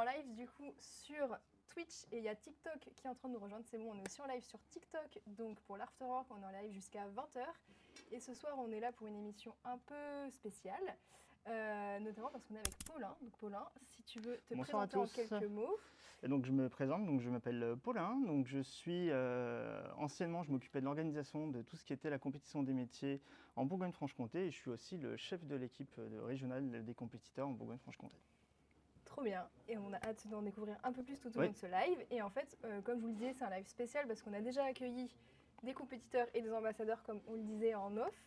en live du coup sur Twitch et il y a TikTok qui est en train de nous rejoindre. C'est bon, on est aussi en live sur TikTok. Donc pour l'Afterwork, on est en live jusqu'à 20h. Et ce soir, on est là pour une émission un peu spéciale. Notamment parce qu'on est avec Paulin. Donc Paulin, si tu veux te Bonsoir à présenter en tous. quelques mots. Et donc je me présente, donc je m'appelle Paulin, donc je suis anciennement je m'occupais de l'organisation de tout ce qui était la compétition des métiers en Bourgogne-Franche-Comté et je suis aussi le chef de l'équipe régionale des compétiteurs en Bourgogne-Franche-Comté. Trop bien, et on a hâte d'en découvrir un peu plus tout au Oui. long de ce live. Et en fait, comme je vous le disais, c'est un live spécial parce qu'on a déjà accueilli des compétiteurs et des ambassadeurs, comme on le disait en off.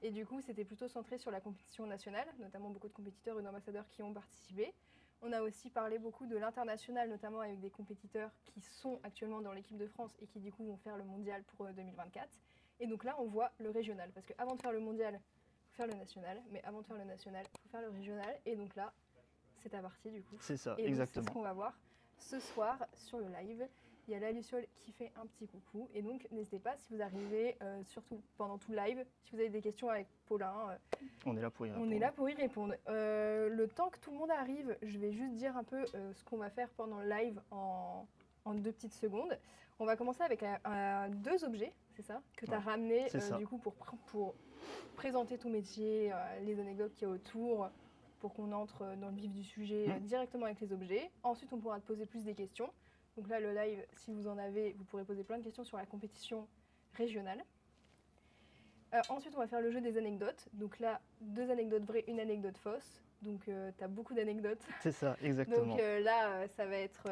Et du coup, c'était plutôt centré sur la compétition nationale, notamment beaucoup de compétiteurs et d'ambassadeurs qui ont participé. On a aussi parlé beaucoup de l'international, notamment avec des compétiteurs qui sont actuellement dans l'équipe de France et qui du coup vont faire le mondial pour 2024. Et donc là, on voit le régional, parce qu'avant de faire le mondial, il faut faire le national, mais avant de faire le national, il faut faire le régional. Et donc là, c'est ta partie du coup. C'est ça, Et exactement. c'est ce qu'on va voir ce soir sur le live. Il y a la Luciole qui fait un petit coucou. Et donc, n'hésitez pas, si vous arrivez, surtout pendant tout le live, si vous avez des questions avec Paulin, on est là pour y répondre. on est là pour y répondre. Le temps que tout le monde arrive, je vais juste dire un peu ce qu'on va faire pendant le live en 2 petites secondes. On va commencer avec 2 objets, c'est ça, que tu as ramené du coup pour présenter ton métier, les anecdotes qu'il y a autour, pour qu'on entre dans le vif du sujet directement avec les objets. Ensuite, on pourra te poser plus des questions. Donc là, le live, si vous en avez, vous pourrez poser plein de questions sur la compétition régionale. Ensuite, on va faire le jeu des anecdotes. Donc là, 2 anecdotes vraies, une anecdote fausse. Donc tu as beaucoup d'anecdotes. C'est ça, exactement. Donc là, ça va être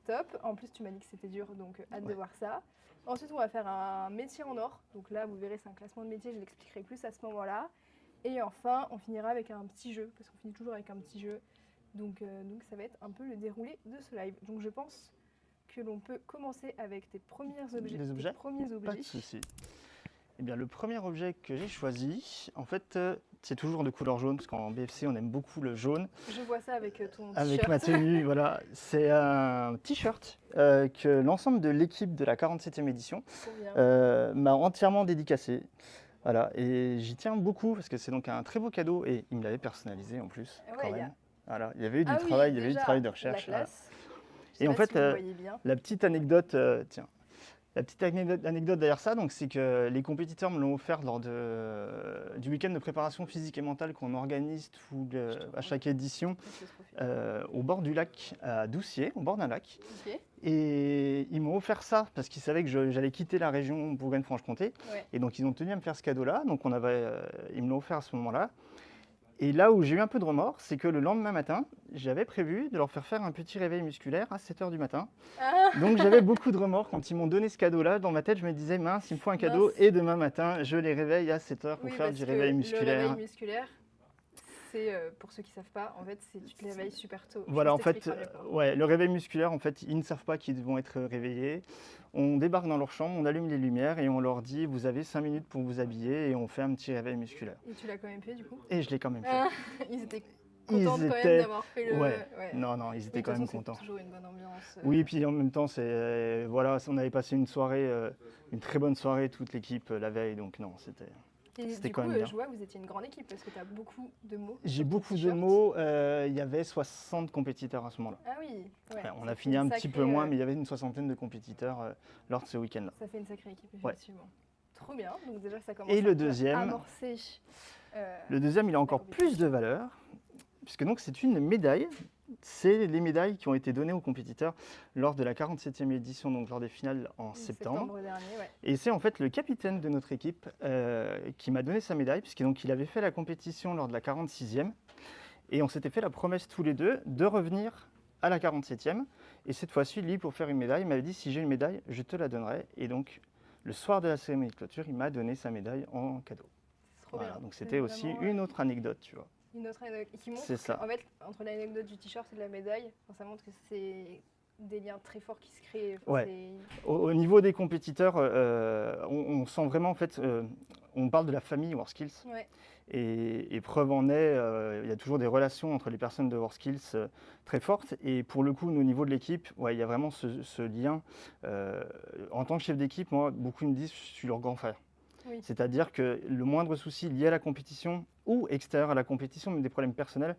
top. En plus, tu m'as dit que c'était dur, donc hâte de voir ça. Ensuite, on va faire un métier en or. Donc là, vous verrez, c'est un classement de métiers, je l'expliquerai plus à ce moment-là. Et enfin, on finira avec un petit jeu, parce qu'on finit toujours avec un petit jeu. Donc ça va être un peu le déroulé de ce live. Donc je pense que l'on peut commencer avec tes premiers objets. Les objets ? Tes premiers objets. Pas de souci. Eh bien, le premier objet que j'ai choisi, en fait, c'est toujours de couleur jaune, parce qu'en BFC, on aime beaucoup le jaune. Je vois ça avec ton t-shirt. Avec ma tenue, voilà. C'est un t-shirt que l'ensemble de l'équipe de la 47e édition m'a entièrement dédicacé. Voilà, et j'y tiens beaucoup parce que c'est donc un très beau cadeau et il me l'avait personnalisé en plus. Ouais, Voilà, il y avait eu du travail, il y avait eu du travail de recherche. Voilà. Et en fait, la petite anecdote, la petite anecdote derrière ça, donc, c'est que les compétiteurs me l'ont offert lors du week-end de préparation physique et mentale qu'on organise à chaque édition au bord du lac à Doucier, au bord d'un lac. Okay. Et ils m'ont offert ça parce qu'ils savaient que j'allais quitter la région Bourgogne-Franche-Comté. Et donc ils ont tenu à me faire ce cadeau-là. Donc ils me l'ont offert à ce moment-là. Et là où j'ai eu un peu de remords, c'est que le lendemain matin, j'avais prévu de leur faire un petit réveil musculaire à 7h du matin. Donc j'avais beaucoup de remords quand ils m'ont donné ce cadeau-là. Dans ma tête, je me disais, mince, il me faut un cadeau. Et demain matin, je les réveille à 7h pour faire du réveil musculaire. Le réveil musculaire, c'est, pour ceux qui ne savent pas, en fait, c'est tu te réveilles super tôt. Voilà, en fait, le réveil musculaire, en fait, ils ne savent pas qu'ils vont être réveillés. On débarque dans leur chambre, on allume les lumières et on leur dit, vous avez 5 minutes pour vous habiller et on fait un petit réveil musculaire. Et tu l'as quand même fait du coup ? Et je l'ai quand même fait. Ils étaient contents quand même d'avoir fait le... Non, ils étaient quand même contents. C'est toujours une bonne ambiance. Oui, et puis en même temps, on avait passé une soirée, une très bonne soirée, toute l'équipe, la veille, donc non, c'était... Et du coup, je vois que vous étiez une grande équipe parce que tu as beaucoup de mots. J'ai beaucoup de mots. Il y avait 60 compétiteurs à ce moment-là. Ah oui. On a fini un petit peu moins, mais il y avait une 60aine de compétiteurs lors de ce week-end-là. Ça fait une sacrée équipe, effectivement. Trop bien. Donc déjà, ça commence à amorcer. Le deuxième, il a encore plus de valeur, puisque donc c'est une médaille. C'est les médailles qui ont été données aux compétiteurs lors de la 47e édition, donc lors des finales en septembre dernier, Et c'est en fait le capitaine de notre équipe qui m'a donné sa médaille, puisqu'il avait fait la compétition lors de la 46e. Et on s'était fait la promesse tous les deux de revenir à la 47e. Et cette fois-ci, lui, pour faire une médaille, il m'avait dit, si j'ai une médaille, je te la donnerai. Et donc, le soir de la cérémonie de clôture, il m'a donné sa médaille en cadeau. Voilà, donc c'était aussi une autre anecdote, tu vois. Une autre anecdote qui montre qu'en fait, entre l'anecdote du t-shirt et de la médaille, ça montre que c'est des liens très forts qui se créent. Au niveau des compétiteurs, on sent vraiment, en fait, on parle de la famille WorldSkills. Et preuve en est, il y a toujours des relations entre les personnes de WorldSkills très fortes. Et pour le coup, au niveau de l'équipe, il y a vraiment ce lien. En tant que chef d'équipe, moi, beaucoup me disent que je suis leur grand frère. C'est-à-dire que le moindre souci lié à la compétition ou extérieur à la compétition, même des problèmes personnels,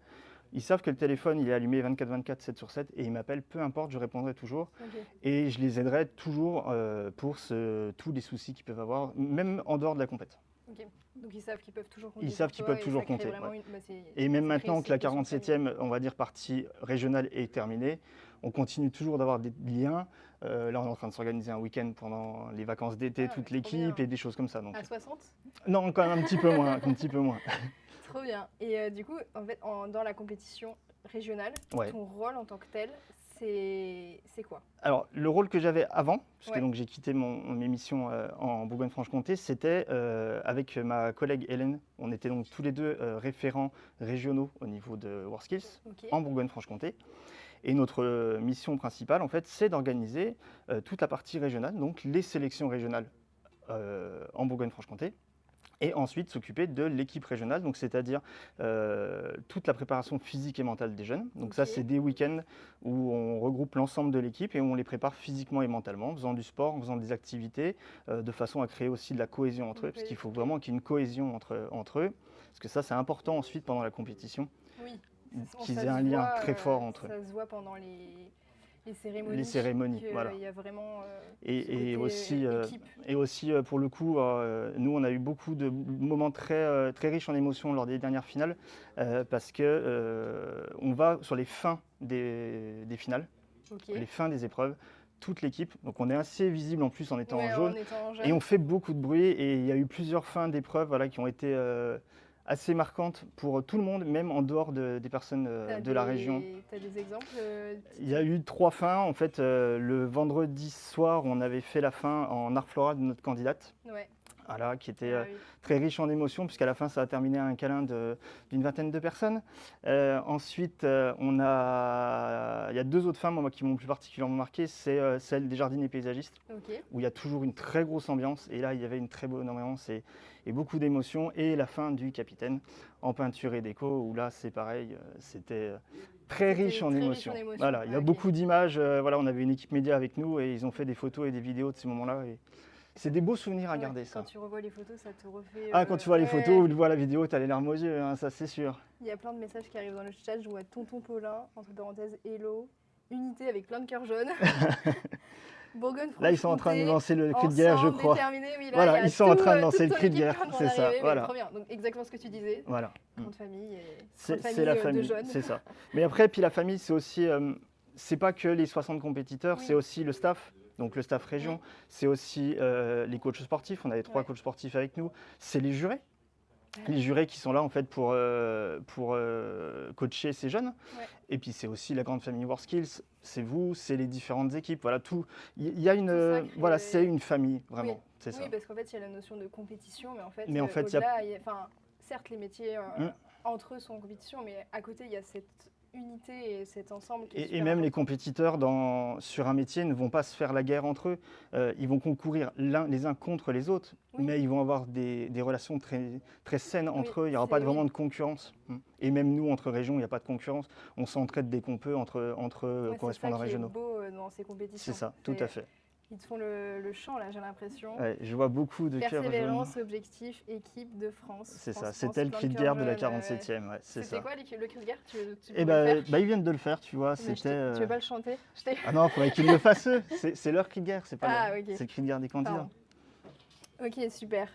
Ils savent que le téléphone il est allumé 24/24, 7 sur 7 et ils m'appellent, peu importe, je répondrai toujours. Ok. Et je les aiderai toujours pour tous les soucis qu'ils peuvent avoir, même en dehors de la compète. Ok. Donc ils savent qu'ils peuvent toujours compter. Ils savent qu'ils peuvent toujours compter. Et même maintenant que la 47e, on va dire, partie régionale est terminée, on continue toujours d'avoir des liens. Là, on est en train de s'organiser un week-end pendant les vacances d'été, toute l'équipe et des choses comme ça. Donc. À 60 ? Non, quand même un petit peu moins. Un petit peu moins. Trop bien. Et du coup, en fait, dans la compétition régionale, ton rôle en tant que tel, c'est quoi? Alors, le rôle que j'avais avant, puisque donc j'ai quitté mes missions en Bourgogne-Franche-Comté, c'était avec ma collègue Hélène. On était donc tous les deux référents régionaux au niveau de WorldSkills en Bourgogne-Franche-Comté. Et notre mission principale, en fait, c'est d'organiser toute la partie régionale, donc les sélections régionales en Bourgogne-Franche-Comté. Et ensuite s'occuper de l'équipe régionale, donc c'est-à-dire toute la préparation physique et mentale des jeunes. Donc ça, c'est des week-ends où on regroupe l'ensemble de l'équipe et où on les prépare physiquement et mentalement, en faisant du sport, en faisant des activités, de façon à créer aussi de la cohésion entre eux, parce qu'il faut vraiment qu'il y ait une cohésion entre eux, parce que ça, c'est important ensuite pendant la compétition, qu'ils aient un lien très fort entre eux. Ça se voit pendant les cérémonies. Les cérémonies, voilà. Il y a vraiment et aussi, pour le coup, nous, on a eu beaucoup de moments très, très riches en émotions lors des dernières finales, parce qu'on va sur les fins des finales, les fins des épreuves, toute l'équipe. Donc on est assez visible en plus en étant en jaune. Et on fait beaucoup de bruit. Et il y a eu plusieurs fins d'épreuves qui ont été assez marquante pour tout le monde, même en dehors des personnes de la région. Tu as des exemples Il y a eu 3 fins. En fait, le vendredi soir, on avait fait la fin en art floral de notre candidate. Voilà, qui était très riche en émotions, puisqu'à la fin, ça a terminé à un câlin d'une vingtaine de personnes. Ensuite, il y a 2 autres fins moi, qui m'ont plus particulièrement marqué, c'est celle des jardiniers paysagistes, où il y a toujours une très grosse ambiance. Et là, il y avait une très bonne ambiance et beaucoup d'émotions. Et la fin du capitaine en peinture et déco, où là, c'est pareil, c'était très riche en émotions. Voilà, il y a beaucoup d'images. Voilà, on avait une équipe média avec nous et ils ont fait des photos et des vidéos de ces moments-là. C'est des beaux souvenirs à garder, ça. Quand tu revois les photos, ça te refait... quand tu vois les photos ou tu vois la vidéo, tu as les larmes aux yeux, hein, ça c'est sûr. Il y a plein de messages qui arrivent dans le chat. Je vois Tonton Paulin, entre parenthèses, hello, unité avec plein de cœurs jaunes. Bourgogne-Franche-Comté. Là, ils sont en train de lancer le cri de guerre, je crois. Oui, là, voilà, ils sont en train de lancer le cri de guerre, c'est ça. Voilà. Trop bien. Donc, exactement ce que tu disais. Voilà. Grande famille. C'est la famille, c'est ça. Mais après, puis la famille, c'est aussi... c'est pas que les 60 compétiteurs, c'est aussi le staff. Donc le staff région, c'est aussi les coachs sportifs, on avait 3 coachs sportifs avec nous, c'est les jurés. Les jurés qui sont là en fait pour coacher ces jeunes. Et puis c'est aussi la grande famille WorldSkills, c'est vous, c'est les différentes équipes, voilà tout. Il y a une voilà, c'est une famille vraiment, c'est ça. Oui, parce qu'en fait, il y a la notion de compétition, mais en fait au-delà, certes les métiers entre eux sont en compétition, mais à côté, il y a cette unité et cet ensemble qui est et même les compétiteurs sur un métier ne vont pas se faire la guerre entre eux, ils vont concourir les uns contre les autres, mais ils vont avoir des relations très, très saines entre eux, il n'y aura pas vraiment de concurrence. Et même nous, entre régions, il n'y a pas de concurrence, on s'entraide dès qu'on peut entre correspondants régionaux. C'est ça qui est beau dans ces compétitions. C'est ça, tout à fait. Ils te font le chant, là, j'ai l'impression. Je vois beaucoup de cœurs jaunes. Persévérance, objectif, équipe de France. C'est ça, c'était le cri de guerre de la 47e. C'était quoi le cri de guerre ils viennent de le faire, tu vois. Tu veux pas le chanter? Ah non, il faudrait qu'ils le fassent eux. C'est leur cri de guerre, c'est pas c'est le cri de guerre des candidats. Ok, super.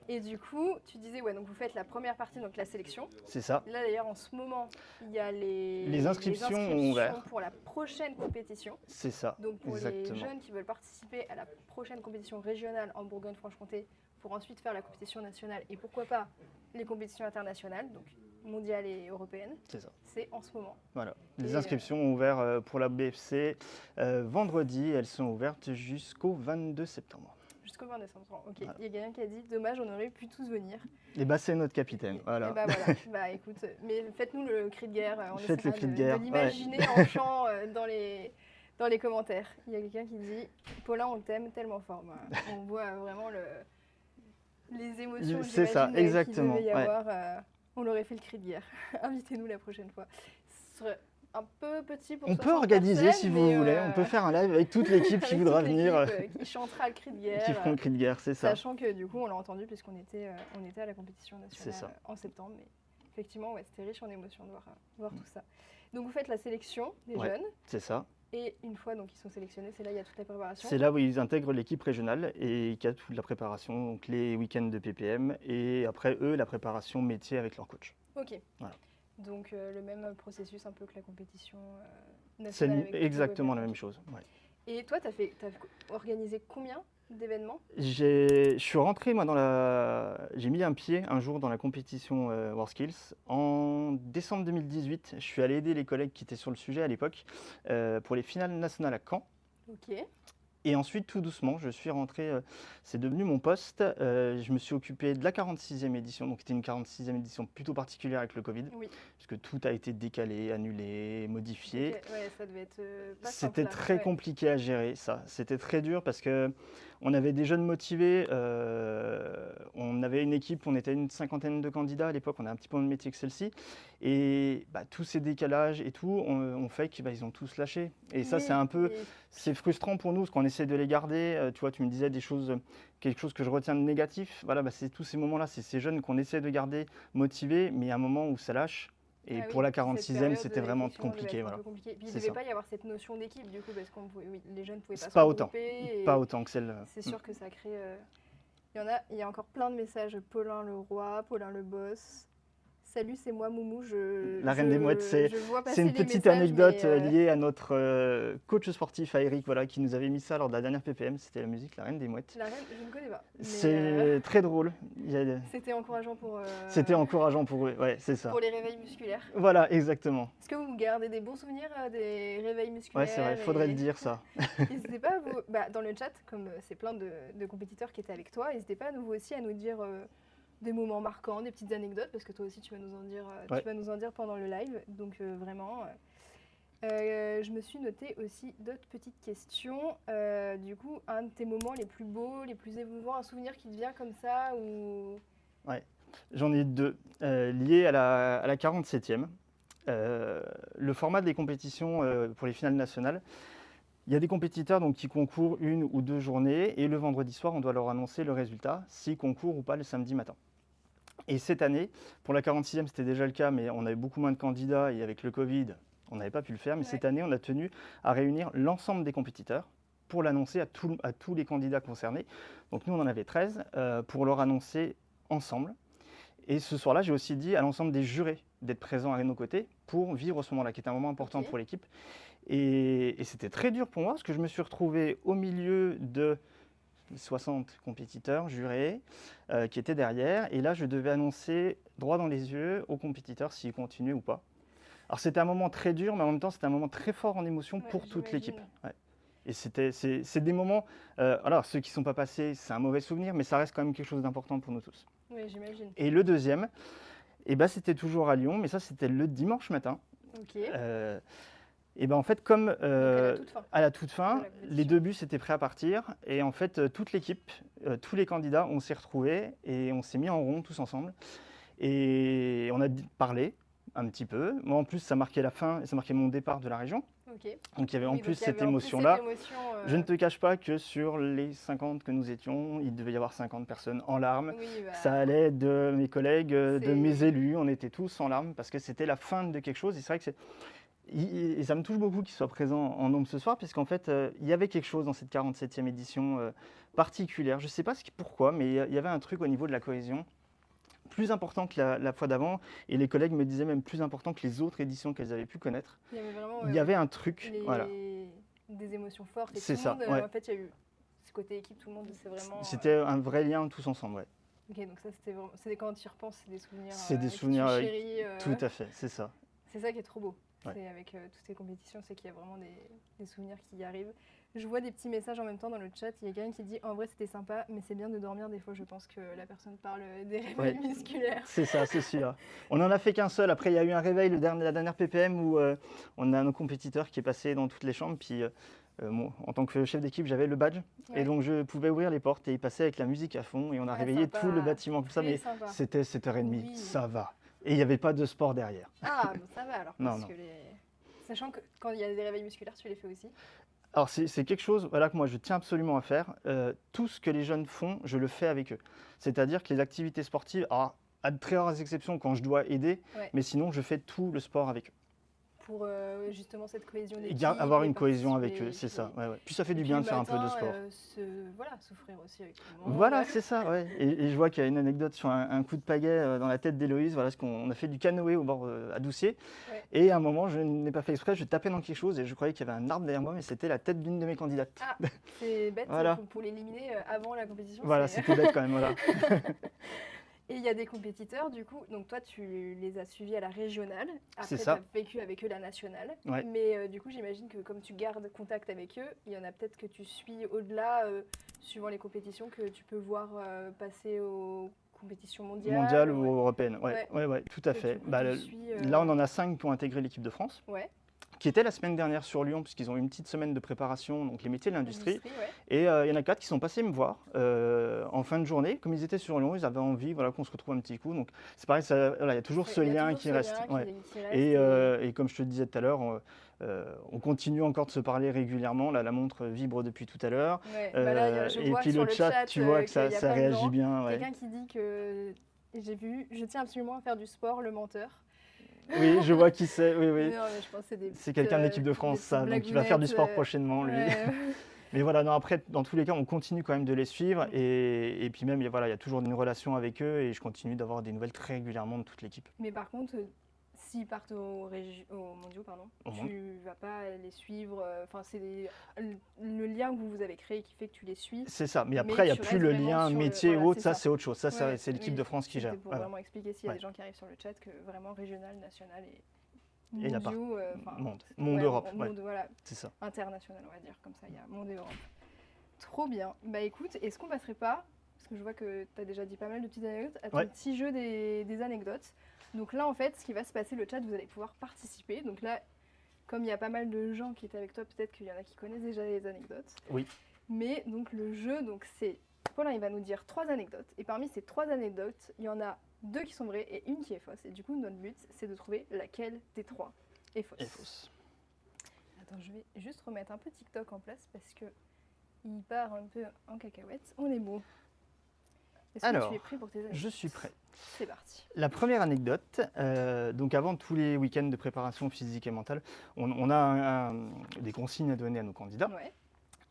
Et du coup, tu disais, donc vous faites la première partie, donc la sélection. C'est ça. Là, d'ailleurs, en ce moment, il y a les inscriptions ont ouvert pour la prochaine compétition. C'est ça. Donc pour les jeunes qui veulent participer à la prochaine compétition régionale en Bourgogne-Franche-Comté, pour ensuite faire la compétition nationale et pourquoi pas les compétitions internationales, donc mondiales et européennes. C'est ça. C'est en ce moment. Voilà. Les inscriptions ont ouvert pour la BFC vendredi. Elles sont ouvertes jusqu'au 22 septembre. Jusqu'au 20 décembre. Ok. Il y a quelqu'un qui a dit dommage, on aurait pu tous venir. Et c'est notre capitaine. Voilà. Voilà. Écoute, mais faites-nous le cri de guerre. Faites le cri de guerre. De l'imaginer en chant dans les commentaires. Il y a quelqu'un qui dit Paulin, on t'aime tellement fort. On voit vraiment les émotions. C'est ça, exactement. Qu'il devait y avoir. On aurait fait le cri de guerre. Invitez-nous la prochaine fois. Ce serait un peu petit pour on peut organiser si vous voulez, on peut faire un live avec toute l'équipe qui voudra venir. Qui chantera le cri de guerre. Qui feront le cri de guerre, c'est ça. Sachant que du coup, on l'a entendu puisqu'on était à la compétition nationale en septembre. Mais effectivement, ouais, c'était riche en émotions de voir tout ça. Donc vous faites la sélection des Ouais, jeunes. c'est ça. Et une fois donc ils sont sélectionnés, c'est là il y a toute la préparation. C'est là où ils intègrent l'équipe régionale et qu'il y a toute la préparation, donc les week-ends de PPM et après eux, la préparation métier avec leur coach. Ok. Voilà. Donc le même processus un peu que la compétition C'est nationale. Avec exactement la même chose. Ouais. Et toi, tu as organisé combien d'événements? Je suis rentré, moi, j'ai mis un pied un jour dans la compétition WorldSkills en décembre 2018. Je suis allé aider les collègues qui étaient sur le sujet à l'époque pour les finales nationales à Caen. Ok. Et ensuite, tout doucement, je suis rentré, c'est devenu mon poste. Je me suis occupé de la 46e édition, donc c'était une 46e édition plutôt particulière avec le Covid, puisque tout a été décalé, annulé, modifié. Okay. Ouais, ça devait être pas simple. C'était très compliqué à gérer, ça. C'était très dur parce que on avait des jeunes motivés, on avait une équipe, on était une cinquantaine de candidats à l'époque, on a un petit peu de métier que celle-ci, et tous ces décalages et tout, on fait qu'ils ont tous lâché. Et ça, c'est un peu, c'est frustrant pour nous, parce qu'on essaie de les garder. Tu vois, tu me disais quelque chose que je retiens de négatif. Voilà, c'est tous ces moments-là, c'est ces jeunes qu'on essaie de garder motivés, mais il y a un moment où ça lâche. Et pour la 46e, c'était vraiment compliqué. Voilà. Puis il ne devait pas y avoir cette notion d'équipe, du coup, parce que les jeunes ne pouvaient pas se regrouper. Pas autant que celle. C'est sûr que ça crée. Il y a encore plein de messages. Paulin le roi, Paulin le boss. Salut, c'est moi Moumou. La reine des mouettes, c'est une petite anecdote liée à notre coach sportif, à Eric, voilà, qui nous avait mis ça lors de la dernière PPM. C'était la musique La Reine des Mouettes. La reine, je ne connais pas. C'est très drôle. C'était encourageant pour. C'était encourageant pour eux, ouais, c'est ça. Pour les réveils musculaires. Voilà, exactement. Est-ce que vous gardez des bons souvenirs des réveils musculaires? Ouais, c'est vrai, il faudrait le dire ça. N'hésitez pas, dans le chat, comme c'est plein de compétiteurs qui étaient avec toi, n'hésitez pas vous aussi à nous dire des moments marquants, des petites anecdotes, parce que toi aussi tu vas nous en dire, tu vas nous en dire pendant le live. Donc vraiment, je me suis noté aussi d'autres petites questions. Du coup, un de tes moments les plus beaux, les plus émouvants, un souvenir qui te vient comme ça ou... Ouais, j'en ai deux liés à la 47e. Le format des compétitions pour les finales nationales. Il y a des compétiteurs donc, qui concourent 1 ou 2 journées et le vendredi soir, on doit leur annoncer le résultat, s'ils concourent ou pas le samedi matin. Et cette année, pour la 46e, c'était déjà le cas, mais on avait beaucoup moins de candidats et avec le Covid, on n'avait pas pu le faire. Mais cette année, on a tenu à réunir l'ensemble des compétiteurs pour l'annoncer à tous les candidats concernés. Donc nous, on en avait 13 pour leur annoncer ensemble. Et ce soir-là, j'ai aussi dit à l'ensemble des jurés d'être présents à nos côtés pour vivre ce moment-là, qui est un moment important pour l'équipe. Et c'était très dur pour moi, parce que je me suis retrouvé au milieu de 60 compétiteurs jurés qui étaient derrière. Et là, je devais annoncer droit dans les yeux aux compétiteurs s'ils continuaient ou pas. Alors c'était un moment très dur, mais en même temps, c'était un moment très fort en émotion pour toute l'équipe. Ouais. Et c'est des moments, alors ceux qui ne sont pas passés, c'est un mauvais souvenir, mais ça reste quand même quelque chose d'important pour nous tous. Oui, j'imagine. Et le deuxième, c'était toujours à Lyon, mais ça c'était le dimanche matin. Ok. Et en fait, comme à la toute fin, les 2 bus étaient prêts à partir. Et en fait, toute l'équipe, tous les candidats, on s'est retrouvés et on s'est mis en rond tous ensemble. Et on a parlé un petit peu. Moi, en plus, ça marquait la fin et ça marquait mon départ de la région. Okay. Donc, il y avait en plus cette émotion-là. Je ne te cache pas que sur les 50 que nous étions, il devait y avoir 50 personnes en larmes. Oui, ça allait de mes collègues, de mes élus. On était tous en larmes parce que c'était la fin de quelque chose. Et c'est vrai que et ça me touche beaucoup qu'il soit présent en nombre ce soir, parce qu'en fait, il y avait quelque chose dans cette 47e édition particulière. Je ne sais pas pourquoi, mais il y avait un truc au niveau de la cohésion plus important que la fois d'avant. Et les collègues me disaient même plus important que les autres éditions qu'elles avaient pu connaître. Il y avait un truc. Voilà. Des émotions fortes. Et c'est ça. En fait, il y a eu ce côté équipe, tout le monde, c'est vraiment... C'était un vrai lien tous ensemble, ouais. Ok, donc ça, c'était vraiment... quand tu y repenses, c'est des souvenirs... C'est des souvenirs... Tout à fait, c'est ça. C'est ça qui est trop beau. Ouais. Avec toutes ces compétitions, c'est qu'il y a vraiment des souvenirs qui y arrivent. Je vois des petits messages en même temps dans le chat. Il y a quelqu'un qui dit « En vrai, c'était sympa, mais c'est bien de dormir. Des fois, je pense que la personne parle des réveils musculaires. » C'est ça, c'est celui-là. On n'en a fait qu'un seul. Après, il y a eu un réveil, la dernière PPM, où on a un compétiteur qui est passé dans toutes les chambres. Puis, moi, en tant que chef d'équipe, j'avais le badge. Ouais. Et donc, je pouvais ouvrir les portes et il passait avec la musique à fond. Et on a réveillé sympa. Tout le bâtiment comme ça. Mais c'était 7h30. Oui. Ça va. Et il n'y avait pas de sport derrière. Ah, bon, ça va alors. Parce que sachant que quand il y a des réveils musculaires, tu les fais aussi? Alors, c'est quelque chose que moi, je tiens absolument à faire. Tout ce que les jeunes font, je le fais avec eux. C'est-à-dire que les activités sportives, à à de très rares exceptions quand je dois aider, Ouais. mais sinon je fais tout le sport avec eux. Pour justement cette cohésion Et d'équipe. avoir et une cohésion avec participer, eux, c'est puis- ça. Ouais, ouais. Puis ça fait et du puis bien le de faire un peu de matin, sport. voilà, souffrir aussi avec tout le monde. Voilà, c'est ça, ouais. Et je vois qu'il y a une anecdote sur un coup de pagaie dans la tête d'Héloïse. Voilà, parce qu'on a fait du canoë au bord à Doucier. Ouais. Et à un moment, je n'ai pas fait exprès, je tapais dans quelque chose et je croyais qu'il y avait un arbre derrière moi, mais c'était la tête d'une de mes candidates. Ah, c'est bête Voilà. pour l'éliminer avant la compétition. Voilà, c'est- c'était bête quand même, voilà. Et il y a des compétiteurs, du coup, donc toi tu les as suivis à la régionale, après C'est tu ça. as vécu avec eux la nationale, Ouais. mais du coup j'imagine que comme tu gardes contact avec eux, il y en a peut-être que tu suis au-delà, suivant les compétitions, que tu peux voir passer aux compétitions mondiales. Mondiale ou ouais. européenne, ouais, Ouais. ouais, tout à Que fait. du coup, Bah, tu suis, là, on en a 5 pour intégrer l'équipe de France, Ouais, qui était la semaine dernière sur Lyon, puisqu'ils ont eu une petite semaine de préparation, donc les métiers de l'industrie. ouais. Et il y en a 4 qui sont passés me voir en fin de journée. Comme ils étaient sur Lyon, ils avaient envie voilà, qu'on se retrouve un petit coup. Donc c'est pareil, voilà, il y a toujours ce Il y a lien toujours qui ce reste. lien Ouais. qui reste, Et comme je te le disais tout à l'heure, on continue encore de se parler régulièrement. Là, la montre vibre depuis tout à l'heure. ouais. Bah là, je Et vois puis sur le chat, tu vois que qu'il y ça a plein de réagit gens. bien. Ouais. Quelqu'un qui dit que j'ai vu, je tiens absolument à faire du sport, le menteur. Oui, je vois qui c'est. Oui, oui. Non, mais je pense que C'est quelqu'un de l'équipe de France, ça. Donc il va faire du sport prochainement, lui. Mais voilà, non, après, dans tous les cas, on continue quand même de les suivre. Et puis même, voilà, il y a toujours une relation avec eux et je continue d'avoir des nouvelles très régulièrement de toute l'équipe. Mais par contre, s'ils partent aux mondiaux, tu vas pas les suivre. Enfin, c'est le lien que vous avez créé qui fait que tu les suis. C'est ça. Mais après, il n'y a tu plus restes le vraiment lien sur métier voilà, ou autre. c'est Ça, c'est autre chose. Ça, Ouais, c'est l'équipe oui, de France qui gère. C'était pour Voilà. vraiment expliquer s'il y a Ouais. des gens qui arrivent sur le chat que vraiment régional, national et Et la part- mondiaux. Monde Europe. Ouais. Monde, voilà, C'est ça. international, on va dire. Comme ça, il y a monde et Europe. Trop bien. Bah écoute, est-ce qu'on passerait pas, parce que je vois que tu as déjà dit pas mal de petites anecdotes, à ton petit jeu des anecdotes. Donc là, en fait, ce qui va se passer, le chat, vous allez pouvoir participer. Donc là, comme il y a pas mal de gens qui étaient avec toi, peut-être qu'il y en a qui connaissent déjà les anecdotes. Oui. Mais donc le jeu, donc c'est Paulin, il va nous dire 3 anecdotes. Et parmi ces 3 anecdotes, il y en a 2 qui sont vraies et une qui est fausse. Et du coup, notre but, c'est de trouver laquelle des 3 est fausse. Et fausse. Attends, je vais juste remettre un peu TikTok en place parce que il part un peu en cacahuète. On est bon. Est-ce que tu es prêt pour tes anecdotes? Je suis prêt. C'est parti. La première anecdote, donc avant tous les week-ends de préparation physique et mentale, on a des consignes à donner à nos candidats. Ouais.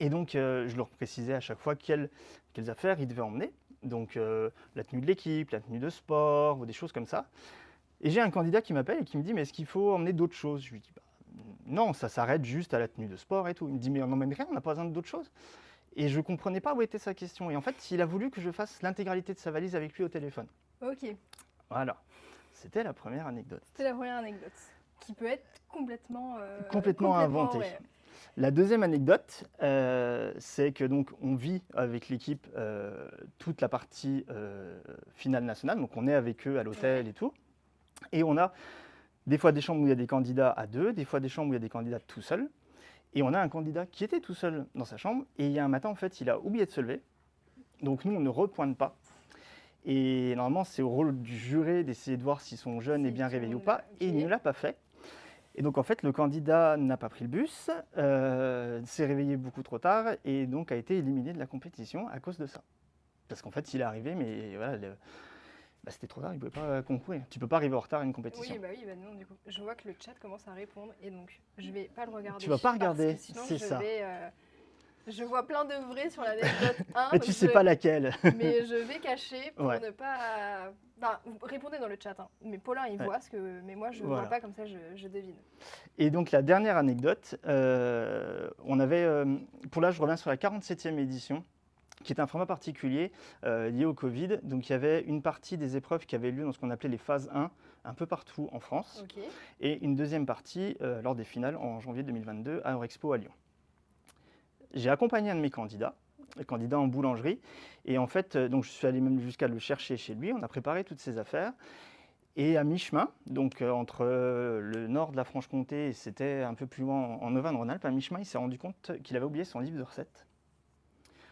Et donc, je leur précisais à chaque fois quelles affaires ils devaient emmener. Donc, la tenue de l'équipe, la tenue de sport, ou des choses comme ça. Et j'ai un candidat qui m'appelle et qui me dit, mais est-ce qu'il faut emmener d'autres choses? Je lui dis, bah, non, ça s'arrête juste à la tenue de sport et tout. Il me dit, mais on n'emmène rien, on n'a pas besoin d'autres choses. Et je ne comprenais pas où était sa question. Et en fait, il a voulu que je fasse l'intégralité de sa valise avec lui au téléphone. Ok. Voilà. C'était la première anecdote. C'était la première anecdote. Qui peut être complètement inventée. Ouais. La deuxième anecdote, c'est que donc on vit avec l'équipe toute la partie finale nationale. Donc on est avec eux à l'hôtel et tout. Et on a des fois des chambres où il y a des candidats à 2, des fois des chambres où il y a des candidats tout seuls. Et on a un candidat qui était tout seul dans sa chambre. Et il y a un matin, en fait, il a oublié de se lever. Donc nous, on ne repointe pas. Et normalement, c'est au rôle du juré d'essayer de voir si son jeune est bien réveillé ou pas. Et il ne l'a pas fait. Et donc, en fait, le candidat n'a pas pris le bus, s'est réveillé beaucoup trop tard et donc a été éliminé de la compétition à cause de ça. Parce qu'en fait, il est arrivé, mais voilà, c'était trop tard, il ne pouvait pas concourir. Tu ne peux pas arriver en retard à une compétition. Oui, non, du coup, je vois que le chat commence à répondre et donc je ne vais pas le regarder. Tu ne vas pas regarder, c'est ça. Je vois plein de vrais sur l'anecdote 1. Mais tu ne sais pas laquelle. Mais je vais cacher pour ne pas... répondez dans le chat. Hein. Mais Paulin, il voit, mais moi, je ne vois pas, comme ça, je devine. Et donc, la dernière anecdote, on avait... pour là, je reviens sur la 47e édition, qui est un format particulier lié au Covid. Donc, il y avait une partie des épreuves qui avaient lieu dans ce qu'on appelait les phases 1, un peu partout en France. Okay. Et une deuxième partie lors des finales en janvier 2022 à Eurexpo à Lyon. J'ai accompagné un de mes candidats, le candidat en boulangerie. Et en fait, donc je suis allé même jusqu'à le chercher chez lui. On a préparé toutes ses affaires. Et à mi-chemin, donc entre le nord de la Franche-Comté et c'était un peu plus loin en Auvergne-Rhône-Alpes, à mi-chemin, il s'est rendu compte qu'il avait oublié son livre de recettes.